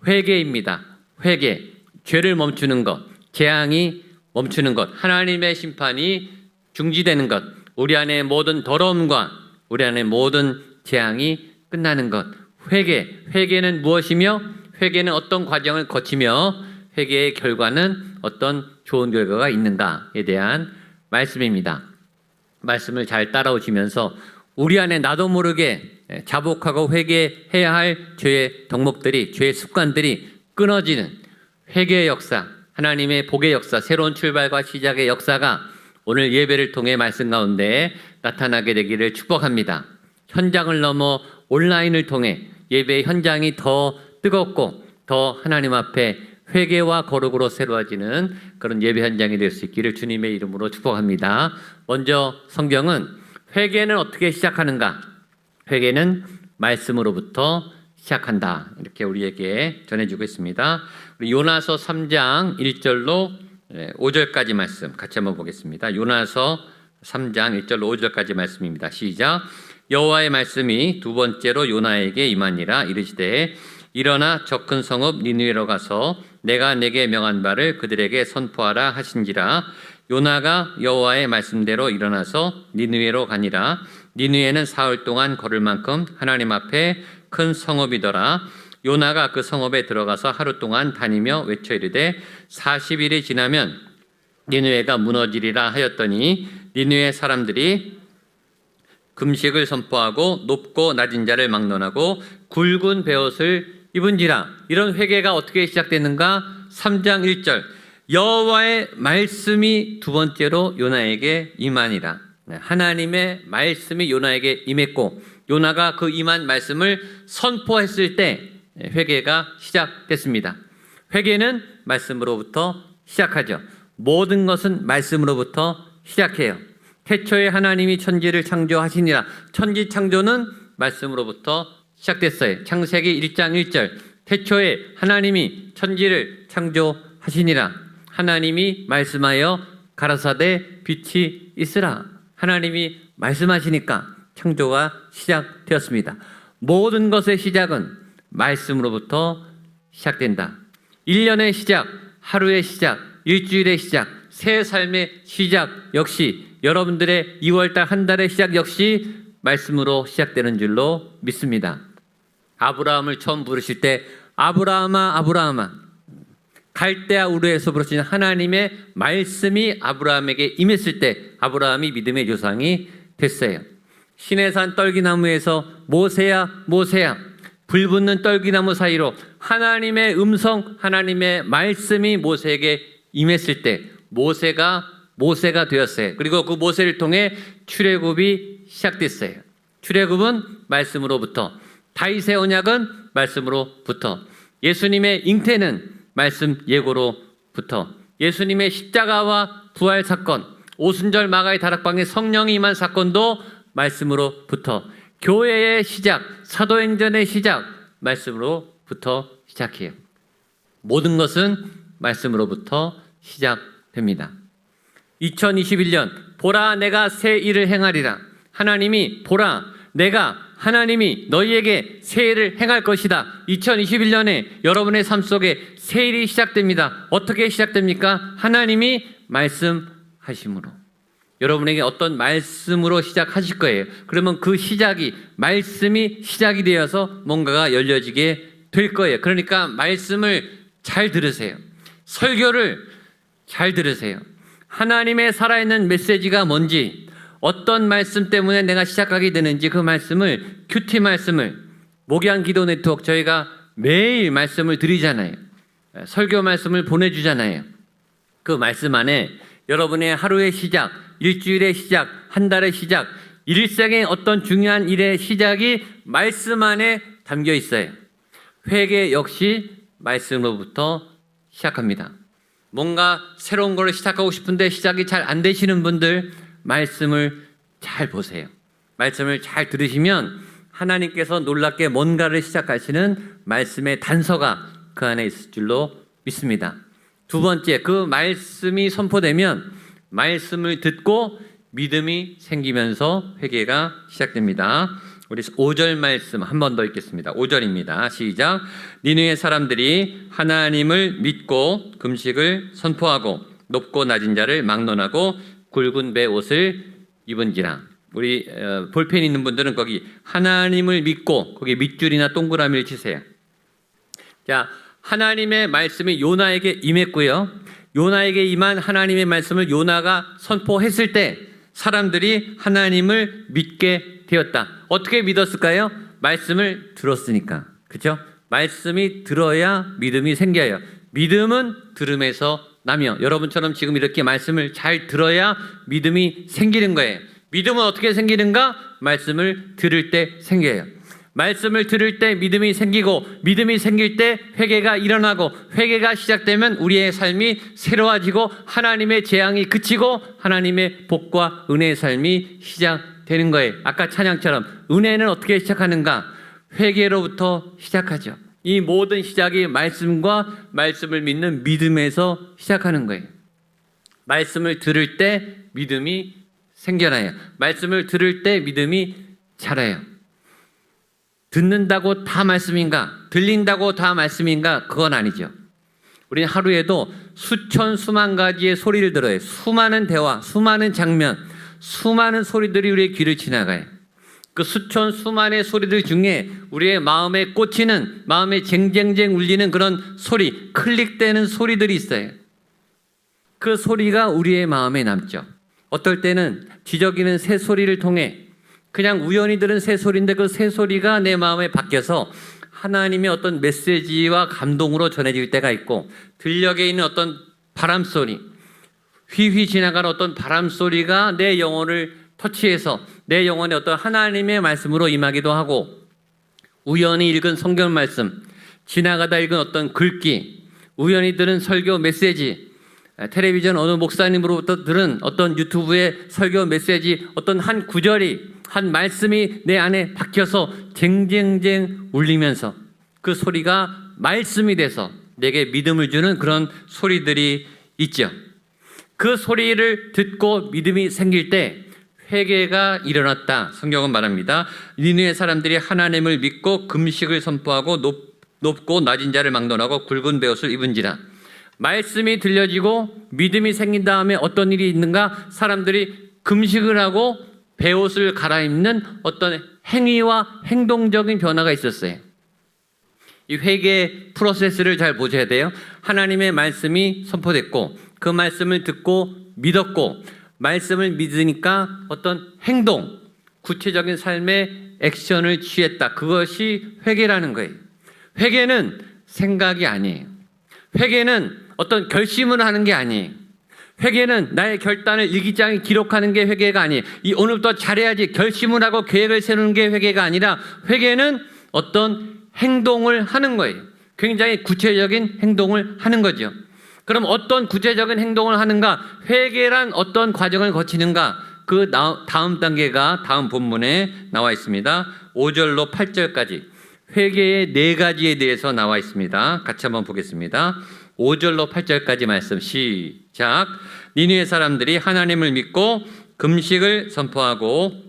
회개입니다. 회개, 죄를 멈추는 것, 재앙이 멈추는 것, 하나님의 심판이 중지되는 것, 우리 안에 모든 더러움과 우리 안에 모든 재앙이 끝나는 것. 회개는 무엇이며, 회개는 어떤 과정을 거치며 회개의 결과는 어떤 좋은 결과가 있는가에 대한 말씀입니다. 말씀을 잘 따라오시면서 우리 안에 나도 모르게 자복하고 회개해야 할 죄의 덕목들이, 죄의 습관들이 끊어지는 회개의 역사, 하나님의 복의 역사, 새로운 출발과 시작의 역사가 오늘 예배를 통해 말씀 가운데 나타나게 되기를 축복합니다. 현장을 넘어 온라인을 통해 예배의 현장이 더 뜨겁고 더 하나님 앞에 회개와 거룩으로 새로워지는 그런 예배 현장이 될 수 있기를 주님의 이름으로 축복합니다. 먼저 성경은 회개는 어떻게 시작하는가? 회개는 말씀으로부터 시작한다. 이렇게 우리에게 전해주고 있습니다. 우리 요나서 3장 1절로 5절까지 말씀 같이 한번 보겠습니다. 요나서 3장 1절로 5절까지 말씀입니다. 시작. 여호와의 말씀이 두 번째로 요나에게 임하니라. 이르시되 일어나 저 큰 성읍 니느웨로 가서 내가 내게 명한 바를 그들에게 선포하라 하신지라. 요나가 여호와의 말씀대로 일어나서 니느웨로 가니라. 니느웨는 사흘 동안 걸을 만큼 하나님 앞에 큰 성읍이더라. 요나가 그 성읍에 들어가서 하루 동안 다니며 외쳐 이르되 40일이 지나면 니느웨가 무너지리라 하였더니 니느웨 사람들이 금식을 선포하고 높고 낮은 자를 막론하고 굵은 베옷을 입은지라. 이런 회개가 어떻게 시작됐는가? 3장 1절 여호와의 말씀이 두 번째로 요나에게 임하니라. 하나님의 말씀이 요나에게 임했고 요나가 그 임한 말씀을 선포했을 때 회개가 시작됐습니다. 회개는 말씀으로부터 시작하죠. 모든 것은 말씀으로부터 시작해요. 태초에 하나님이 천지를 창조하시니라. 천지 창조는 말씀으로부터 시작됐어요. 창세기 1장 1절 태초에 하나님이 천지를 창조하시니라. 하나님이 말씀하여 가라사대 빛이 있으라. 하나님이 말씀하시니까 창조가 시작되었습니다. 모든 것의 시작은 말씀으로부터 시작된다. 1년의 시작, 하루의 시작, 일주일의 시작, 새 삶의 시작 역시 여러분들의 2월달 한 달의 시작 역시 말씀으로 시작되는 줄로 믿습니다. 아브라함을 처음 부르실 때 아브라함아 아브라함아, 갈대아 우르에서 부르신 하나님의 말씀이 아브라함에게 임했을 때 아브라함이 믿음의 조상이 됐어요. 시내산 떨기나무에서 모세야 모세야, 불붙는 떨기나무 사이로 하나님의 음성, 하나님의 말씀이 모세에게 임했을 때 모세가 되었어요. 그리고 그 모세를 통해 출애굽이 시작됐어요. 출애굽은 말씀으로부터, 다윗의 언약은 말씀으로부터, 예수님의 잉태는 말씀 예고로부터, 예수님의 십자가와 부활 사건, 오순절 마가의 다락방에 성령이 임한 사건도 말씀으로부터, 교회의 시작, 사도행전의 시작, 말씀으로부터 시작해요. 모든 것은 말씀으로부터 시작됩니다. 2021년 보라 내가 새 일을 행하리라. 하나님이 보라 내가 하나님이 너희에게 새 일을 행할 것이다. 2021년에 여러분의 삶 속에 새 일이 시작됩니다. 어떻게 시작됩니까? 하나님이 말씀하심으로. 여러분에게 어떤 말씀으로 시작하실 거예요. 그러면 그 시작이, 말씀이 시작이 되어서 뭔가가 열려지게 될 거예요. 그러니까 말씀을 잘 들으세요. 설교를 잘 들으세요. 하나님의 살아있는 메시지가 뭔지, 어떤 말씀 때문에 내가 시작하게 되는지 그 말씀을, 큐티 말씀을, 목양 기도 네트워크 저희가 매일 말씀을 드리잖아요. 설교 말씀을 보내주잖아요. 그 말씀 안에 여러분의 하루의 시작, 일주일의 시작, 한 달의 시작, 일생의 어떤 중요한 일의 시작이 말씀 안에 담겨 있어요. 회개 역시 말씀으로부터 시작합니다. 뭔가 새로운 걸 시작하고 싶은데 시작이 잘 안 되시는 분들 말씀을 잘 보세요. 말씀을 잘 들으시면 하나님께서 놀랍게 뭔가를 시작하시는 말씀의 단서가 그 안에 있을 줄로 믿습니다. 두 번째, 그 말씀이 선포되면 말씀을 듣고 믿음이 생기면서 회개가 시작됩니다. 우리 5절 말씀 한 번 더 읽겠습니다. 5절입니다. 시작. 니느웨 사람들이 하나님을 믿고 금식을 선포하고 높고 낮은 자를 막론하고 굵은 배 옷을 입은지라. 우리 볼펜 있는 분들은 거기 하나님을 믿고 거기 밑줄이나 동그라미를 치세요. 자, 하나님의 말씀이 요나에게 임했고요. 요나에게 임한 하나님의 말씀을 요나가 선포했을 때 사람들이 하나님을 믿게 되었다. 어떻게 믿었을까요? 말씀을 들었으니까. 그렇죠? 말씀이 들어야 믿음이 생겨요. 믿음은 들음에서 나며, 여러분처럼 지금 이렇게 말씀을 잘 들어야 믿음이 생기는 거예요. 믿음은 어떻게 생기는가? 말씀을 들을 때 생겨요. 말씀을 들을 때 믿음이 생기고, 믿음이 생길 때 회개가 일어나고, 회개가 시작되면 우리의 삶이 새로워지고 하나님의 재앙이 그치고 하나님의 복과 은혜의 삶이 시작되는 거예요. 아까 찬양처럼 은혜는 어떻게 시작하는가? 회개로부터 시작하죠. 이 모든 시작이 말씀과 말씀을 믿는 믿음에서 시작하는 거예요. 말씀을 들을 때 믿음이 생겨나요. 말씀을 들을 때 믿음이 자라요. 듣는다고 다 말씀인가? 들린다고 다 말씀인가? 그건 아니죠. 우리는 하루에도 수천 수만 가지의 소리를 들어요. 수많은 대화, 수많은 장면, 수많은 소리들이 우리의 귀를 지나가요. 그 수천 수만의 소리들 중에 우리의 마음에 꽂히는, 마음에 쟁쟁쟁 울리는 그런 소리, 클릭되는 소리들이 있어요. 그 소리가 우리의 마음에 남죠. 어떨 때는 지저귀는 새 소리를 통해 그냥 우연히 들은 새 소리인데 그 새 소리가 내 마음에 바뀌어서 하나님의 어떤 메시지와 감동으로 전해질 때가 있고, 들녘에 있는 어떤 바람소리, 휘휘 지나가는 어떤 바람소리가 내 영혼을 터치해서 내 영혼에 어떤 하나님의 말씀으로 임하기도 하고, 우연히 읽은 성경 말씀, 지나가다 읽은 어떤 글귀, 우연히 들은 설교 메시지, 텔레비전 어느 목사님으로부터 들은 어떤 유튜브의 설교 메시지, 어떤 한 구절이, 한 말씀이 내 안에 박혀서 쟁쟁쟁 울리면서 그 소리가 말씀이 돼서 내게 믿음을 주는 그런 소리들이 있죠. 그 소리를 듣고 믿음이 생길 때 회개가 일어났다. 성경은 말합니다. 니느웨 사람들이 하나님을 믿고 금식을 선포하고 높고 낮은 자를 막론하고 굵은 베옷을 입은지라. 말씀이 들려지고 믿음이 생긴 다음에 어떤 일이 있는가? 사람들이 금식을 하고 베옷을 갈아입는 어떤 행위와 행동적인 변화가 있었어요. 이 회개 프로세스를 잘 보셔야 돼요. 하나님의 말씀이 선포됐고 그 말씀을 듣고 믿었고, 말씀을 믿으니까 어떤 행동, 구체적인 삶의 액션을 취했다. 그것이 회개라는 거예요. 회개는 생각이 아니에요. 회개는 어떤 결심을 하는 게 아니에요. 회개는 나의 결단을 일기장에 기록하는 게 회개가 아니에요. 오늘부터 잘해야지 결심을 하고 계획을 세우는 게 회개가 아니라, 회개는 어떤 행동을 하는 거예요. 굉장히 구체적인 행동을 하는 거죠. 그럼 어떤 구체적인 행동을 하는가? 회개란 어떤 과정을 거치는가? 그 다음 단계가 다음 본문에 나와 있습니다. 5절로 8절까지 회개의 4가지에 대해서 나와 있습니다. 같이 한번 보겠습니다. 5절로 8절까지 말씀 시작. 니느웨 사람들이 하나님을 믿고 금식을 선포하고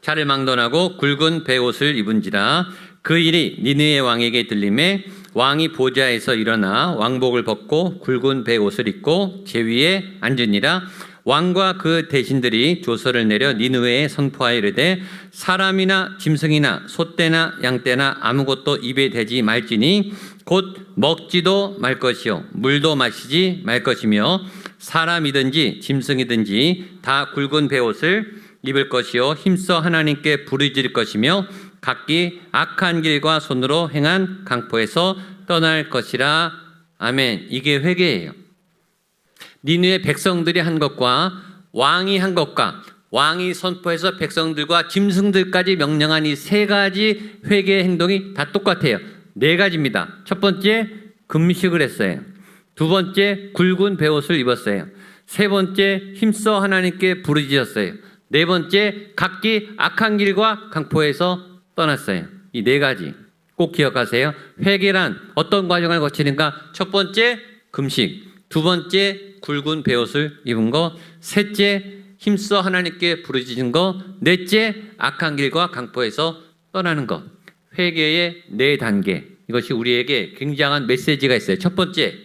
자를 막론하고 굵은 베옷을 입은지라. 그 일이 니느웨 왕에게 들림에 왕이 보좌에서 일어나 왕복을 벗고 굵은 베옷을 입고 제 위에 앉으니라. 왕과 그 대신들이 조서를 내려 니느웨에 선포하여 이르되 사람이나 짐승이나 소떼나 양떼나 아무것도 입에 대지 말지니 곧 먹지도 말 것이요 물도 마시지 말 것이며 사람이든지 짐승이든지 다 굵은 베옷을 입을 것이요 힘써 하나님께 부르짖을 것이며 각기 악한 길과 손으로 행한 강포에서 떠날 것이라. 아멘. 이게 회개예요. 니느웨 백성들이 한 것과 왕이 한 것과 왕이 선포해서 백성들과 짐승들까지 명령한 이 세 가지 회개의 행동이 다 똑같아요. 네 가지입니다. 첫 번째, 금식을 했어요. 두 번째, 굵은 베옷을 입었어요. 세 번째, 힘써 하나님께 부르짖었어요. 네 번째, 각기 악한 길과 강포에서 떠났어요. 이 네 가지 꼭 기억하세요. 회개란 어떤 과정을 거치는가? 첫 번째, 금식. 두 번째, 굵은 베옷을 입은 거. 셋째, 힘써 하나님께 부르짖은 거. 넷째, 악한 길과 강포에서 떠나는 것. 회개의 네 단계. 이것이 우리에게 굉장한 메시지가 있어요. 첫 번째,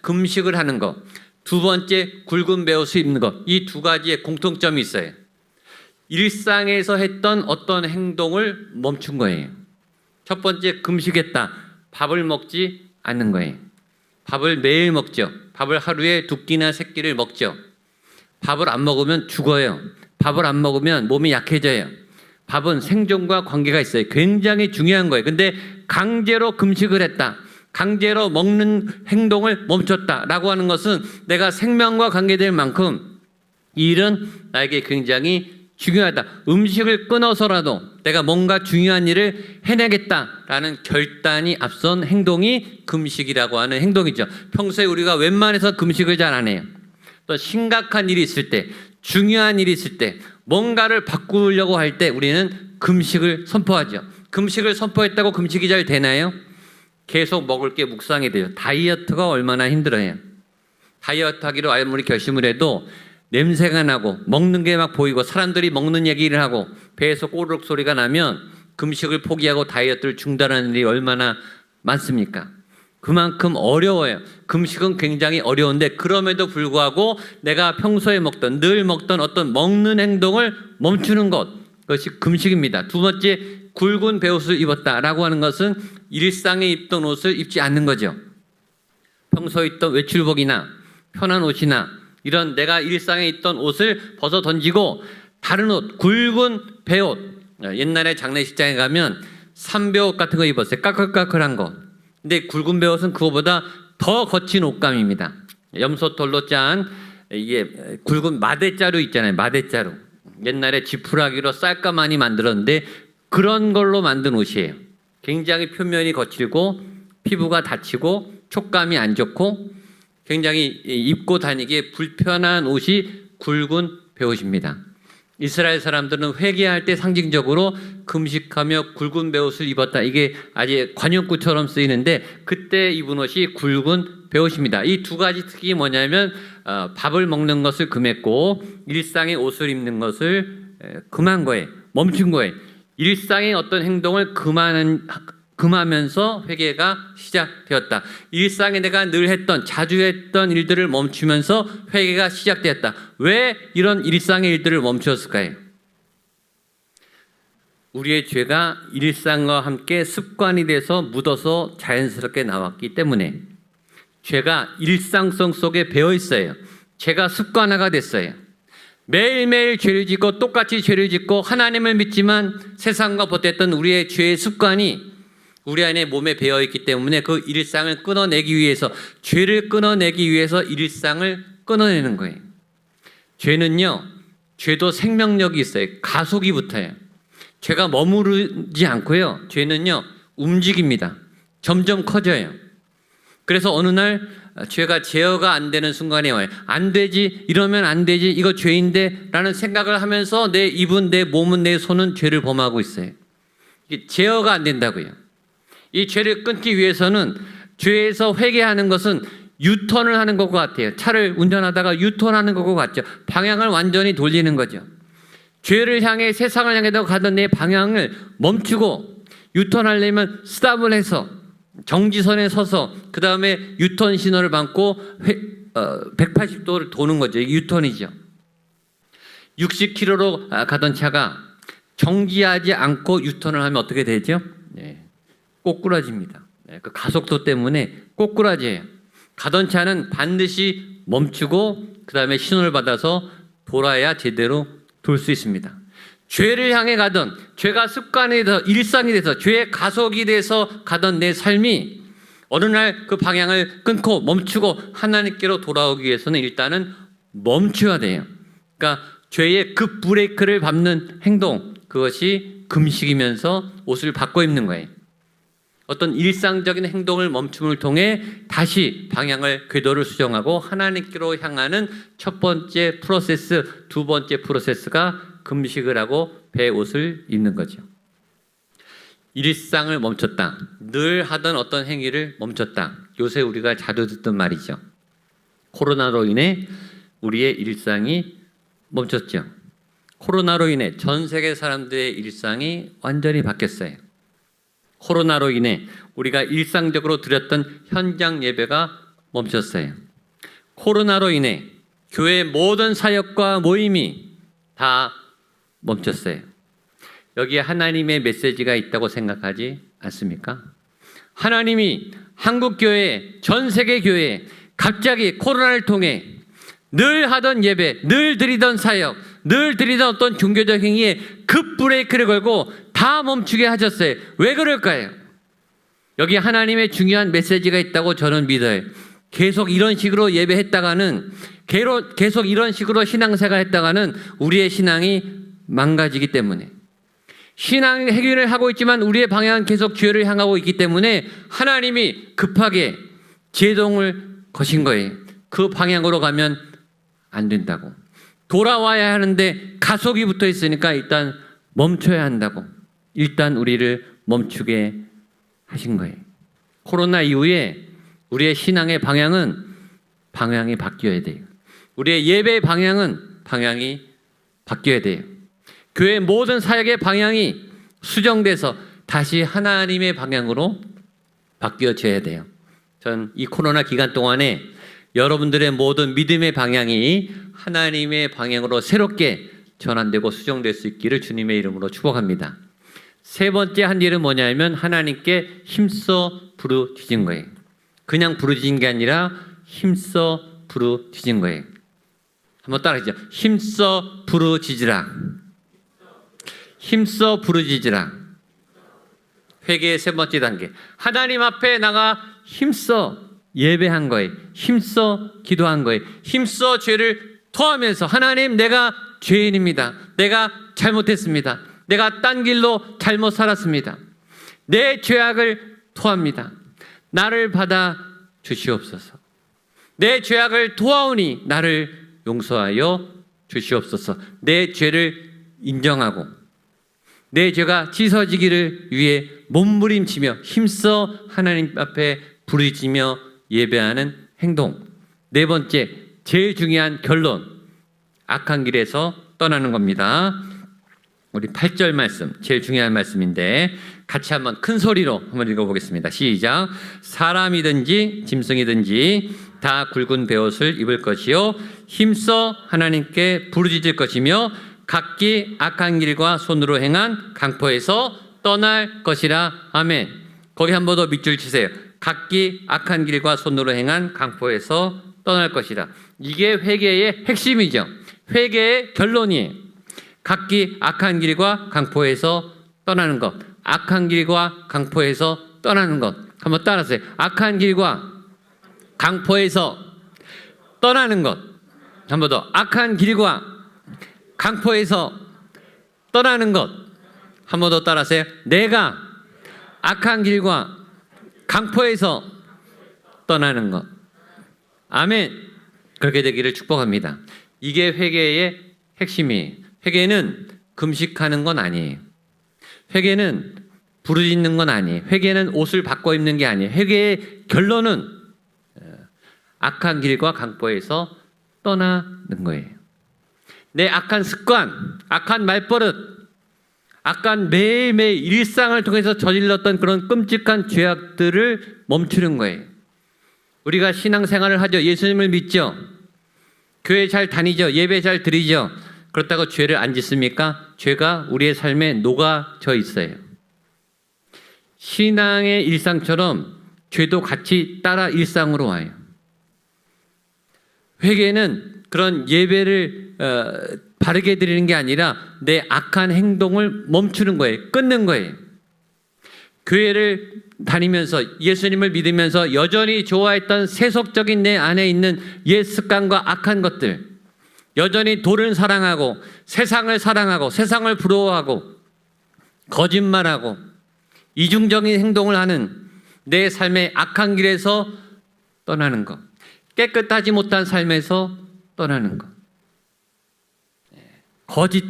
금식을 하는 것. 두 번째, 굵은 베옷을 입는 것. 이 두 가지의 공통점이 있어요. 일상에서 했던 어떤 행동을 멈춘 거예요. 첫 번째, 금식했다. 밥을 먹지 않는 거예요. 밥을 매일 먹죠. 밥을 하루에 2끼나 3끼를 먹죠. 밥을 안 먹으면 죽어요. 밥을 안 먹으면 몸이 약해져요. 밥은 생존과 관계가 있어요. 굉장히 중요한 거예요. 근데 강제로 금식을 했다. 강제로 먹는 행동을 멈췄다라고 하는 것은 내가 생명과 관계될 만큼 이 일은 나에게 굉장히 중요하다. 음식을 끊어서라도 내가 뭔가 중요한 일을 해내겠다라는 결단이 앞선 행동이 금식이라고 하는 행동이죠. 평소에 우리가 웬만해서 금식을 잘 안 해요. 또 심각한 일이 있을 때, 중요한 일이 있을 때, 뭔가를 바꾸려고 할 때 우리는 금식을 선포하죠. 금식을 선포했다고 금식이 잘 되나요? 계속 먹을 게 묵상이 돼요. 다이어트가 얼마나 힘들어요. 다이어트 하기로 아무리 결심을 해도 냄새가 나고 먹는 게 막 보이고 사람들이 먹는 얘기를 하고 배에서 꼬르륵 소리가 나면 금식을 포기하고 다이어트를 중단하는 일이 얼마나 많습니까? 그만큼 어려워요. 금식은 굉장히 어려운데 그럼에도 불구하고 내가 평소에 먹던 늘 먹던 어떤 먹는 행동을 멈추는 것, 그것이 금식입니다. 두 번째, 굵은 베옷을 입었다라고 하는 것은 일상에 입던 옷을 입지 않는 거죠. 평소에 입던 외출복이나 편한 옷이나 이런 내가 일상에 입던 옷을 벗어 던지고 다른 옷, 굵은 베옷, 옛날에 장례식장에 가면 삼베옷 같은 거 입었어요. 까끌까끌한 거. 근데 굵은 베옷은 그거보다 더 거친 옷감입니다. 염소털로 짠 이게 굵은 마대자루 있잖아요. 마대자루. 옛날에 지푸라기로 쌀까 많이 만들었는데 그런 걸로 만든 옷이에요. 굉장히 표면이 거칠고 피부가 다치고 촉감이 안 좋고 굉장히 입고 다니기에 불편한 옷이 굵은 베옷입니다. 이스라엘 사람들은 회개할 때 상징적으로 금식하며 굵은 베옷을 입었다. 이게 아주 관용구처럼 쓰이는데 그때 입은 옷이 굵은 베옷입니다. 이 두 가지 특징이 뭐냐면 밥을 먹는 것을 금했고 일상의 옷을 입는 것을 금한 거예요. 멈춘 거예요. 일상의 어떤 행동을 금하면서 회개가 시작되었다. 일상에 내가 늘 했던 자주 했던 일들을 멈추면서 회개가 시작되었다. 왜 이런 일상의 일들을 멈추었을까요? 우리의 죄가 일상과 함께 습관이 돼서 묻어서 자연스럽게 나왔기 때문에 죄가 일상성 속에 배어 있어요. 죄가 습관화가 됐어요. 매일매일 죄를 짓고 똑같이 죄를 짓고 하나님을 믿지만 세상과 버텼던 우리의 죄의 습관이 우리 안에 몸에 배어있기 때문에 그 일상을 끊어내기 위해서 죄를 끊어내기 위해서 일상을 끊어내는 거예요. 죄는요, 죄도 생명력이 있어요. 가속이 붙어요. 죄가 머무르지 않고요. 죄는요, 움직입니다. 점점 커져요. 그래서 어느 날 죄가 제어가 안 되는 순간에 와요. 안 되지, 이러면 안 되지, 이거 죄인데 라는 생각을 하면서 내 입은, 내 몸은, 내 손은 죄를 범하고 있어요. 이게 제어가 안 된다고요. 이 죄를 끊기 위해서는 죄에서 회개하는 것은 유턴을 하는 것 같아요. 차를 운전하다가 유턴하는 것 같죠. 방향을 완전히 돌리는 거죠. 죄를 향해 세상을 향해 가던 내 방향을 멈추고 유턴하려면 스탑을 해서 정지선에 서서 그 다음에 유턴 신호를 받고 180도를 도는 거죠. 이게 유턴이죠. 60km로 가던 차가 정지하지 않고 유턴을 하면 어떻게 되죠? 네. 꼬꾸라집니다. 그 가속도 때문에 꼬꾸라져요. 가던 차는 반드시 멈추고 그 다음에 신호를 받아서 돌아야 제대로 돌 수 있습니다. 죄를 향해 가던, 죄가 습관이 돼서 일상이 돼서 죄의 가속이 돼서 가던 내 삶이 어느 날 그 방향을 끊고 멈추고 하나님께로 돌아오기 위해서는 일단은 멈춰야 돼요. 그러니까 죄의 급 브레이크를 밟는 행동, 그것이 금식이면서 옷을 바꿔 입는 거예요. 어떤 일상적인 행동을 멈춤을 통해 다시 방향을 궤도를 수정하고 하나님께로 향하는 첫 번째 프로세스, 두 번째 프로세스가 금식을 하고 배 옷을 입는 거죠. 일상을 멈췄다. 늘 하던 어떤 행위를 멈췄다. 요새 우리가 자주 듣던 말이죠. 코로나로 인해 우리의 일상이 멈췄죠. 코로나로 인해 전 세계 사람들의 일상이 완전히 바뀌었어요. 코로나로 인해 우리가 일상적으로 드렸던 현장 예배가 멈췄어요. 코로나로 인해 교회의 모든 사역과 모임이 다 멈췄어요. 여기에 하나님의 메시지가 있다고 생각하지 않습니까? 하나님이 한국교회, 전 세계 교회에 갑자기 코로나를 통해 늘 하던 예배, 늘 드리던 사역, 늘 드리던 어떤 종교적 행위에 급 브레이크를 걸고 다 멈추게 하셨어요. 왜 그럴까요? 여기 하나님의 중요한 메시지가 있다고 저는 믿어요. 계속 이런 식으로 예배했다가는, 계속 이런 식으로 신앙생활 했다가는 우리의 신앙이 망가지기 때문에, 신앙 해결을 하고 있지만 우리의 방향은 계속 죄를 향하고 있기 때문에 하나님이 급하게 제동을 거신 거예요. 그 방향으로 가면 안 된다고. 돌아와야 하는데 가속이 붙어 있으니까 일단 멈춰야 한다고. 일단 우리를 멈추게 하신 거예요. 코로나 이후에 우리의 신앙의 방향이 바뀌어야 돼요. 우리의 예배의 방향이 바뀌어야 돼요. 교회 모든 사역의 방향이 수정돼서 다시 하나님의 방향으로 바뀌어져야 돼요. 전 이 코로나 기간 동안에 여러분들의 모든 믿음의 방향이 하나님의 방향으로 새롭게 전환되고 수정될 수 있기를 주님의 이름으로 축복합니다. 세 번째 한 일은 뭐냐면 하나님께 힘써 부르짖은 거예요. 그냥 부르짖은 게 아니라 힘써 부르짖은 거예요. 한번 따라하시죠. 힘써 부르짖으라. 힘써 부르짖으라. 회개의 세 번째 단계. 하나님 앞에 나가 힘써 예배한 거예요. 힘써 기도한 거예요. 힘써 죄를 토하면서 하나님, 내가 죄인입니다. 내가 잘못했습니다. 내가 딴 길로 잘못 살았습니다. 내 죄악을 토합니다. 나를 받아 주시옵소서. 내 죄악을 토하오니 나를 용서하여 주시옵소서. 내 죄를 인정하고 내 죄가 씻어지기를 위해 몸부림치며 힘써 하나님 앞에 부르짖으며 예배하는 행동. 네 번째, 제일 중요한 결론. 악한 길에서 떠나는 겁니다. 우리 8절 말씀, 제일 중요한 말씀인데 같이 한번 큰 소리로 한번 읽어보겠습니다. 시작. 사람이든지 짐승이든지 다 굵은 베옷을 입을 것이요 힘써 하나님께 부르짖을 것이며 각기 악한 길과 손으로 행한 강포에서 떠날 것이라. 아멘. 거기 한 번 더 밑줄 치세요. 각기 악한 길과 손으로 행한 강포에서 떠날 것이라. 이게 회개의 핵심이죠. 회개의 결론이에요. 각기 악한 길과 강포에서 떠나는 것. 악한 길과 강포에서 떠나는 것. 한번 따라하세요. 악한 길과 강포에서 떠나는 것. 한 번 더. 악한 길과 강포에서 떠나는 것. 한 번 더 따라하세요. 내가 악한 길과 강포에서 떠나는 것. 아멘. 그렇게 되기를 축복합니다. 이게 회개의 핵심이에요. 회개는 금식하는 건 아니에요. 회개는 부르짖는 건 아니에요. 회개는 옷을 바꿔 입는 게 아니에요. 회개의 결론은 악한 길과 강포에서 떠나는 거예요. 내 악한 습관, 악한 말버릇, 악한 매일매일 일상을 통해서 저질렀던 그런 끔찍한 죄악들을 멈추는 거예요. 우리가 신앙생활을 하죠. 예수님을 믿죠. 교회 잘 다니죠. 예배 잘 드리죠. 그렇다고 죄를 안 짓습니까? 죄가 우리의 삶에 녹아져 있어요. 신앙의 일상처럼 죄도 같이 따라 일상으로 와요. 회개는 그런 예배를 바르게 드리는 게 아니라 내 악한 행동을 멈추는 거예요. 끊는 거예요. 교회를 다니면서 예수님을 믿으면서 여전히 좋아했던 세속적인 내 안에 있는 옛 습관과 악한 것들, 여전히 돈을 사랑하고 세상을 사랑하고 세상을 부러워하고 거짓말하고 이중적인 행동을 하는 내 삶의 악한 길에서 떠나는 것, 깨끗하지 못한 삶에서 떠나는 것, 거짓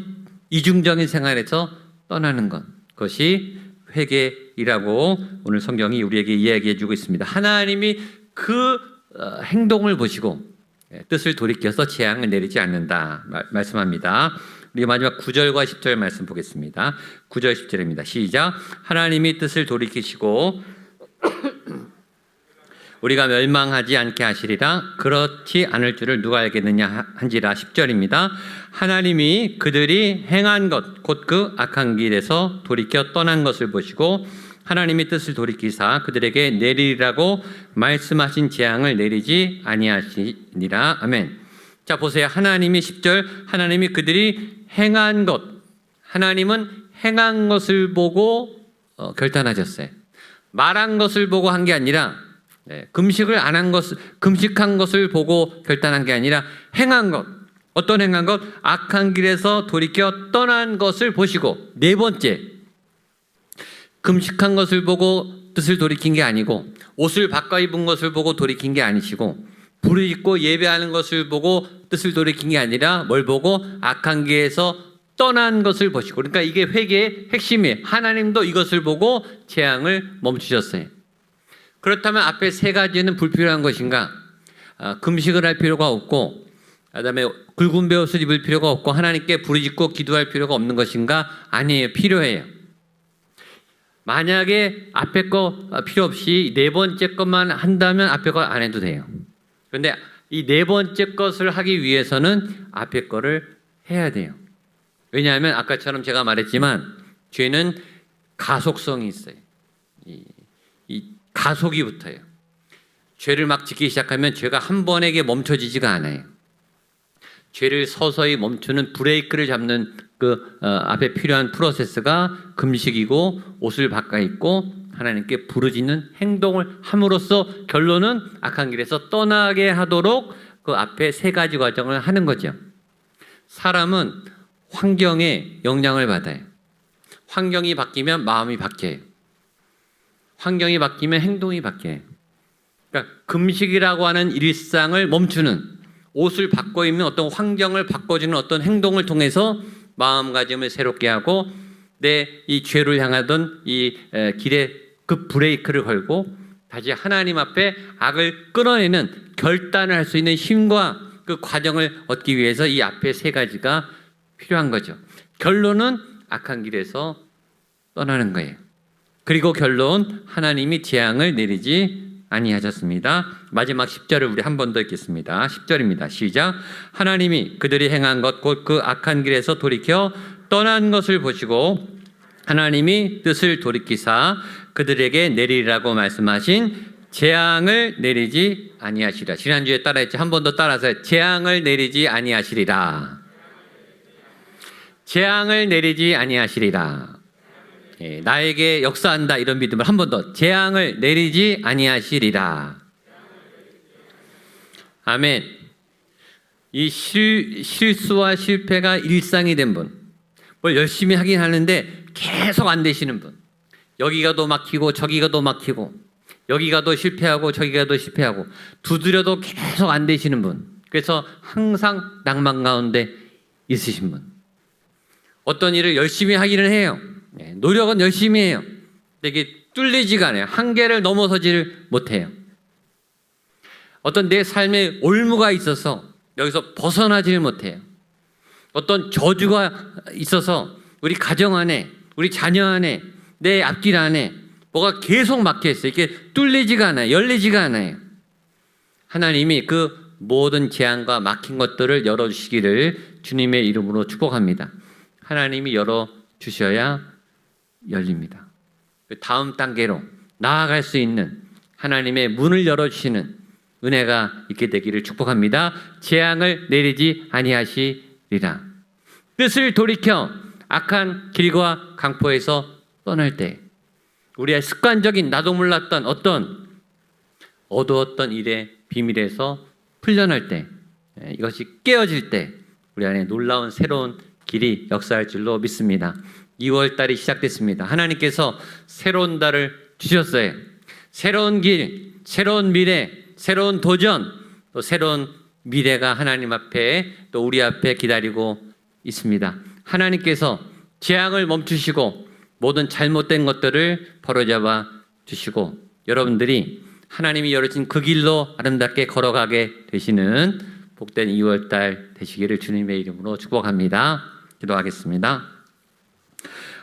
이중적인 생활에서 떠나는 것, 그것이 회개이라고 오늘 성경이 우리에게 이야기해 주고 있습니다. 하나님이 그 행동을 보시고 뜻을 돌이켜서 재앙을 내리지 않는다 말씀합니다. 우리 마지막 9절과 10절 말씀 보겠습니다. 9절 10절입니다. 시작. 하나님이 뜻을 돌이키시고 우리가 멸망하지 않게 하시리라. 그렇지 않을 줄을 누가 알겠느냐 한지라. 10절입니다. 하나님이 그들이 행한 것 곧 그 악한 길에서 돌이켜 떠난 것을 보시고 하나님이 뜻을 돌이키사 그들에게 내리라고 말씀하신 재앙을 내리지 아니하시니라. 아멘. 자 보세요. 하나님이 10절 하나님이 그들이 행한 것, 하나님은 행한 것을 보고 결단하셨어요. 말한 것을 보고 한 게 아니라 금식을 안 한 것을, 금식한 것을 보고 결단한 게 아니라 행한 것. 어떤 행한 것? 악한 길에서 돌이켜 떠난 것을 보시고. 네 번째, 금식한 것을 보고 뜻을 돌이킨 게 아니고 옷을 바꿔 입은 것을 보고 돌이킨 게 아니시고 불을 입고 예배하는 것을 보고 뜻을 돌이킨 게 아니라 뭘 보고? 악한 길에서 떠난 것을 보시고. 그러니까 이게 회개의 핵심이에요. 하나님도 이것을 보고 재앙을 멈추셨어요. 그렇다면 앞에 세 가지는 불필요한 것인가? 금식을 할 필요가 없고, 그다음에 굵은 베옷을 입을 필요가 없고, 하나님께 부르짖고 기도할 필요가 없는 것인가? 아니에요. 필요해요. 만약에 앞에 거 필요 없이 네 번째 것만 한다면 앞에 거 안 해도 돼요. 그런데 이 네 번째 것을 하기 위해서는 앞에 거를 해야 돼요. 왜냐하면 아까처럼 제가 말했지만 죄는 가속성이 있어요. 이 가속이 붙어요. 죄를 막 짓기 시작하면 죄가 한 번에게 멈춰지지가 않아요. 죄를 서서히 멈추는 브레이크를 잡는 그 앞에 필요한 프로세스가 금식이고 옷을 바꿔 입고 하나님께 부르짖는 행동을 함으로써 결론은 악한 길에서 떠나게 하도록 그 앞에 세 가지 과정을 하는 거죠. 사람은 환경에 영향을 받아요. 환경이 바뀌면 마음이 바뀌어요. 환경이 바뀌면 행동이 바뀌어요. 그러니까 금식이라고 하는 일상을 멈추는, 옷을 바꿔 입는 어떤 환경을 바꿔주는 어떤 행동을 통해서 마음가짐을 새롭게 하고 내 이 죄를 향하던 이 길에 그 브레이크를 걸고 다시 하나님 앞에 악을 끌어내는 결단을 할 수 있는 힘과 그 과정을 얻기 위해서 이 앞에 세 가지가 필요한 거죠. 결론은 악한 길에서 떠나는 거예요. 그리고 결론, 하나님이 재앙을 내리지 아니하셨습니다. 마지막 10절을 우리 한 번 더 읽겠습니다. 10절입니다. 시작. 하나님이 그들이 행한 것 곧 그 악한 길에서 돌이켜 떠난 것을 보시고 하나님이 뜻을 돌이키사 그들에게 내리라고 말씀하신 재앙을 내리지 아니하시리라. 지난주에 따라했지. 한 번 더 따라서 재앙을 내리지 아니하시리라. 재앙을 내리지 아니하시리라. 나에게 역사한다 이런 믿음을 한 번 더. 재앙을 내리지 아니하시리라. 아멘. 이 실수와 실패가 일상이 된 분, 뭘 열심히 하긴 하는데 계속 안 되시는 분, 여기가 더 막히고 저기가 더 막히고 여기가 더 실패하고 저기가 더 실패하고 두드려도 계속 안 되시는 분, 그래서 항상 낭만 가운데 있으신 분, 어떤 일을 열심히 하기는 해요. 노력은 열심히 해요. 근데 이게 뚫리지가 않아요. 한계를 넘어서지를 못해요. 어떤 내 삶에 올무가 있어서 여기서 벗어나지를 못해요. 어떤 저주가 있어서 우리 가정 안에, 우리 자녀 안에, 내 앞길 안에 뭐가 계속 막혀 있어요. 이게 뚫리지가 않아요. 열리지가 않아요. 하나님이 그 모든 재앙과 막힌 것들을 열어주시기를 주님의 이름으로 축복합니다. 하나님이 열어주셔야 열립니다. 다음 단계로 나아갈 수 있는 하나님의 문을 열어주시는 은혜가 있게 되기를 축복합니다. 재앙을 내리지 아니하시리라. 뜻을 돌이켜 악한 길과 강포에서 떠날 때, 우리의 습관적인 나도 몰랐던 어떤 어두웠던 일의 비밀에서 풀려날 때, 이것이 깨어질 때 우리 안에 놀라운 새로운 길이 역사할 줄로 믿습니다. 2월 달이 시작됐습니다. 하나님께서 새로운 달을 주셨어요. 새로운 길, 새로운 미래, 새로운 도전, 또 새로운 미래가 하나님 앞에 또 우리 앞에 기다리고 있습니다. 하나님께서 재앙을 멈추시고 모든 잘못된 것들을 바로잡아 주시고 여러분들이 하나님이 열어진 그 길로 아름답게 걸어가게 되시는 복된 2월달 되시기를 주님의 이름으로 축복합니다. 기도하겠습니다.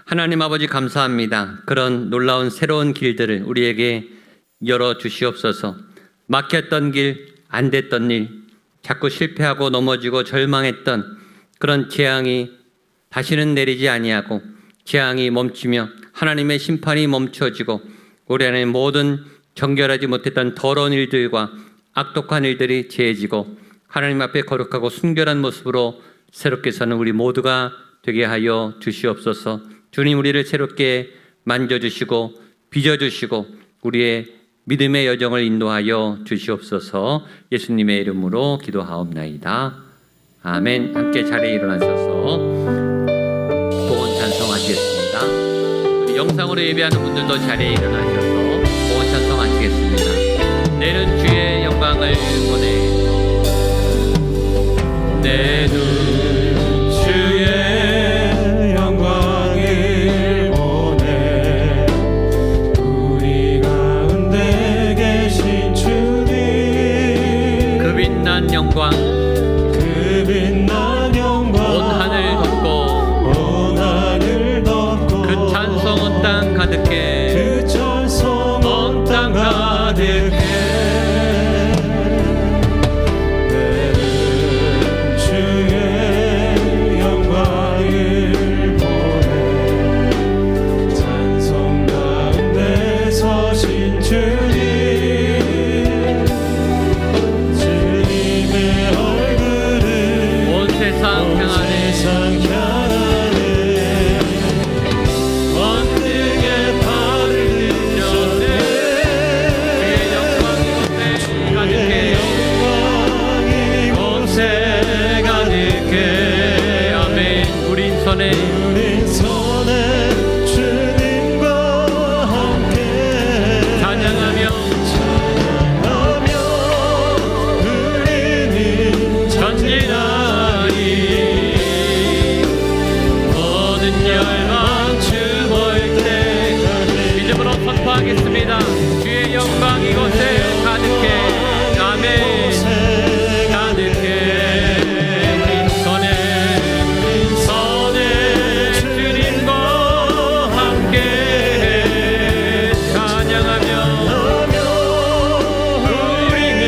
하나님 아버지 감사합니다. 그런 놀라운 새로운 길들을 우리에게 열어주시옵소서. 막혔던 길, 안 됐던 일, 자꾸 실패하고 넘어지고 절망했던 그런 재앙이 다시는 내리지 아니하고 재앙이 멈추며 하나님의 심판이 멈춰지고 우리 안에 모든 정결하지 못했던 더러운 일들과 악독한 일들이 제해지고 하나님 앞에 거룩하고 순결한 모습으로 새롭게 사는 우리 모두가 되게 하여 주시옵소서. 주님 우리를 새롭게 만져주시고 빚어주시고 우리의 믿음의 여정을 인도하여 주시옵소서. 예수님의 이름으로 기도하옵나이다. 아멘. 함께 자리에 일어나셔서 봉헌 찬송하시겠습니다. 우리 영상으로 예배하는 분들도 자리에 일어나셔서 봉헌 찬송하시겠습니다. 내는 주의 영광을 보내. 내는 주의 영광을 보내. 우리 가운데 계신 주님 그 빛난 영광 그 빛난 영광 온 하늘 덮고 온 하늘 덮고 그 찬송 온 땅 가득해 그 찬송 온 땅 가득해. 내는 주의 영광을 보내. 찬송 가운데 서신 주님 주님의 얼굴을 온 세상 향하네. 세상 향하네. 언능의 발을 드셨네. 주의 영광이 곳에 가득해. 영광이 곳에 가득해. 아멘. 우린 손에 우리 손에 주님과 함께 찬양하며 하며 우리는 전진하리. 모든 열망 주 볼 때 믿음으로 선포하겠습니다. 주의 영광 이곳에 가득해. 아멘. 가득해. 우린 손에 주님과 함께 찬양하며 우리는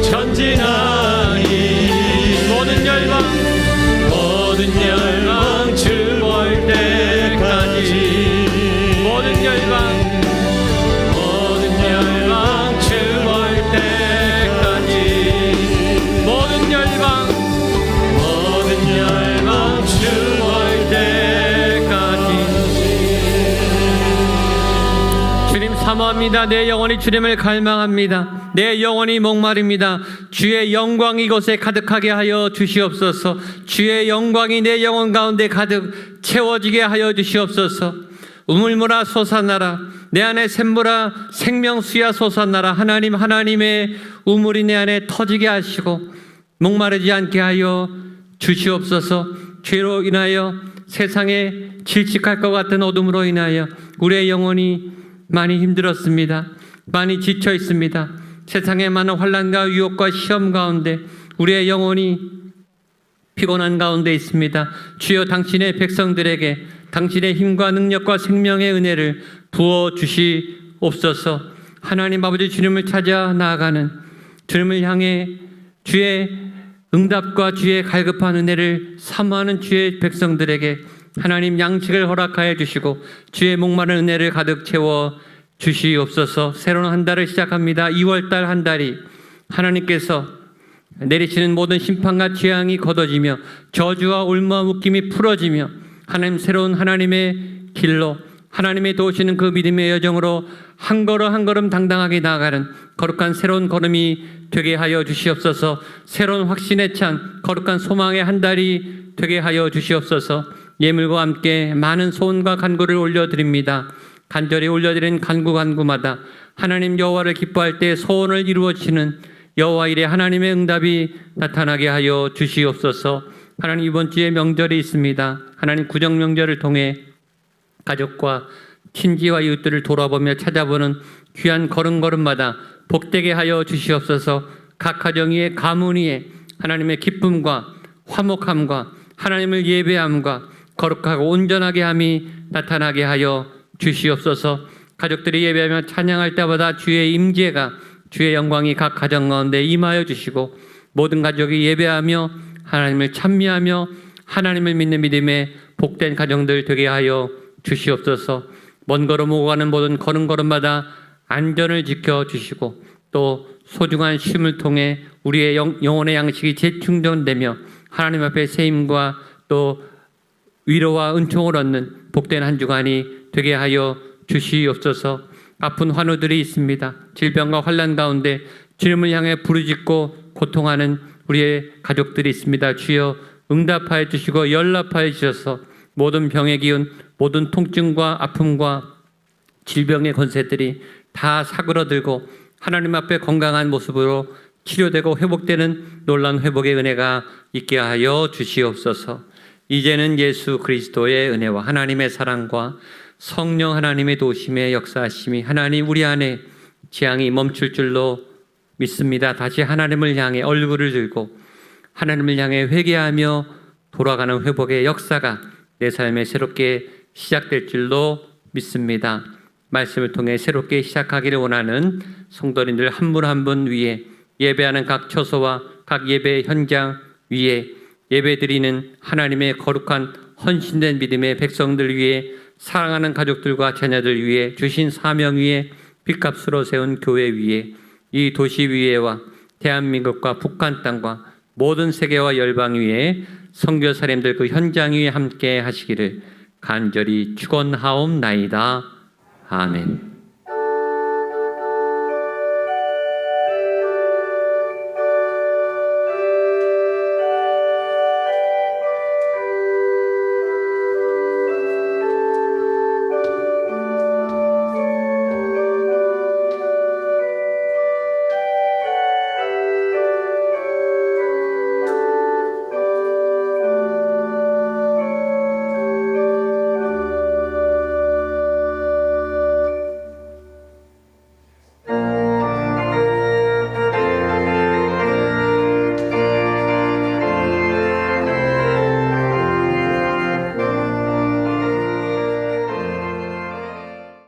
전진하리. 모든 열방 주 볼 때까지 모든 열방 주 볼 때까지 모든 열방 주 볼 때까지. 주님 사모합니다. 내 영혼이 주님을 갈망합니다. 내 영혼이 목마릅니다. 주의 영광이 이곳에 가득하게 하여 주시옵소서. 주의 영광이 내 영혼 가운데 가득 채워지게 하여 주시옵소서. 우물물아 솟아나라. 내 안에 샘물아 생명수야 솟아나라. 하나님, 하나님의 우물이 내 안에 터지게 하시고 목마르지 않게 하여 주시옵소서. 죄로 인하여 세상에 질식할 것 같은 어둠으로 인하여 우리의 영혼이 많이 힘들었습니다. 많이 지쳐 있습니다. 세상의 많은 환난과 유혹과 시험 가운데 우리의 영혼이 피곤한 가운데 있습니다. 주여 당신의 백성들에게 당신의 힘과 능력과 생명의 은혜를 부어 주시옵소서. 하나님 아버지, 주님을 찾아 나아가는, 주님을 향해 주의 응답과 주의 갈급한 은혜를 사모하는 주의 백성들에게 하나님 양식을 허락하여 주시고 주의 목마른 은혜를 가득 채워 주시옵소서. 새로운 한 달을 시작합니다. 2월달 한 달이 하나님께서 내리시는 모든 심판과 재앙이 걷어지며 저주와 울마 묶임이 풀어지며 하나님 새로운 하나님의 길로 하나님의 도우시는 그 믿음의 여정으로 한 걸음 한 걸음 당당하게 나아가는 거룩한 새로운 걸음이 되게 하여 주시옵소서. 새로운 확신에 찬 거룩한 소망의 한 달이 되게 하여 주시옵소서. 예물과 함께 많은 소원과 간구를 올려드립니다. 간절히 올려드린 간구마다 하나님 여호와를 기뻐할 때 소원을 이루어지는 여호와 일에 하나님의 응답이 나타나게 하여 주시옵소서. 하나님 이번 주에 명절이 있습니다. 하나님 구정 명절을 통해 가족과 친지와 이웃들을 돌아보며 찾아보는 귀한 걸음걸음마다 복되게 하여 주시옵소서. 각 가정 위에 가문 위에 하나님의 기쁨과 화목함과 하나님을 예배함과 거룩하고 온전하게 함이 나타나게 하여 주시옵소서. 가족들이 예배하며 찬양할 때마다 주의 임재가 주의 영광이 각 가정 가운데 임하여 주시고 모든 가족이 예배하며 하나님을 찬미하며 하나님을 믿는 믿음의 복된 가정들 되게 하여 주시옵소서. 먼 걸음 오고 가는 모든 걸음걸음마다 안전을 지켜주시고 또 소중한 쉼을 통해 우리의 영혼의 양식이 재충전되며 하나님 앞에 세임과 또 위로와 은총을 얻는 복된 한 주간이 되게 하여 주시옵소서. 아픈 환우들이 있습니다. 질병과 환난 가운데 주님을 향해 부르짖고 고통하는 우리의 가족들이 있습니다. 주여 응답하여 주시고 연락하여 주셔서 모든 병의 기운, 모든 통증과 아픔과 질병의 권세들이 다 사그러들고 하나님 앞에 건강한 모습으로 치료되고 회복되는 놀라운 회복의 은혜가 있게 하여 주시옵소서. 이제는 예수 그리스도의 은혜와 하나님의 사랑과 성령 하나님의 도우심의 역사하심이 하나님 우리 안에 재앙이 멈출 줄로 믿습니다. 다시 하나님을 향해 얼굴을 들고 하나님을 향해 회개하며 돌아가는 회복의 역사가 내 삶에 새롭게 시작될 줄로 믿습니다. 말씀을 통해 새롭게 시작하기를 원하는 성도님들 한 분 한 분 위에 예배하는 각 처소와 각 예배 현장 위에 예배드리는 하나님의 거룩한 헌신된 믿음의 백성들 위에 사랑하는 가족들과 자녀들 위에 주신 사명 위에 빚값으로 세운 교회 위에 이 도시 위에와 대한민국과 북한 땅과 모든 세계와 열방 위에 선교사님들 그 현장 위에 함께 하시기를 간절히 축원하옵나이다. 아멘.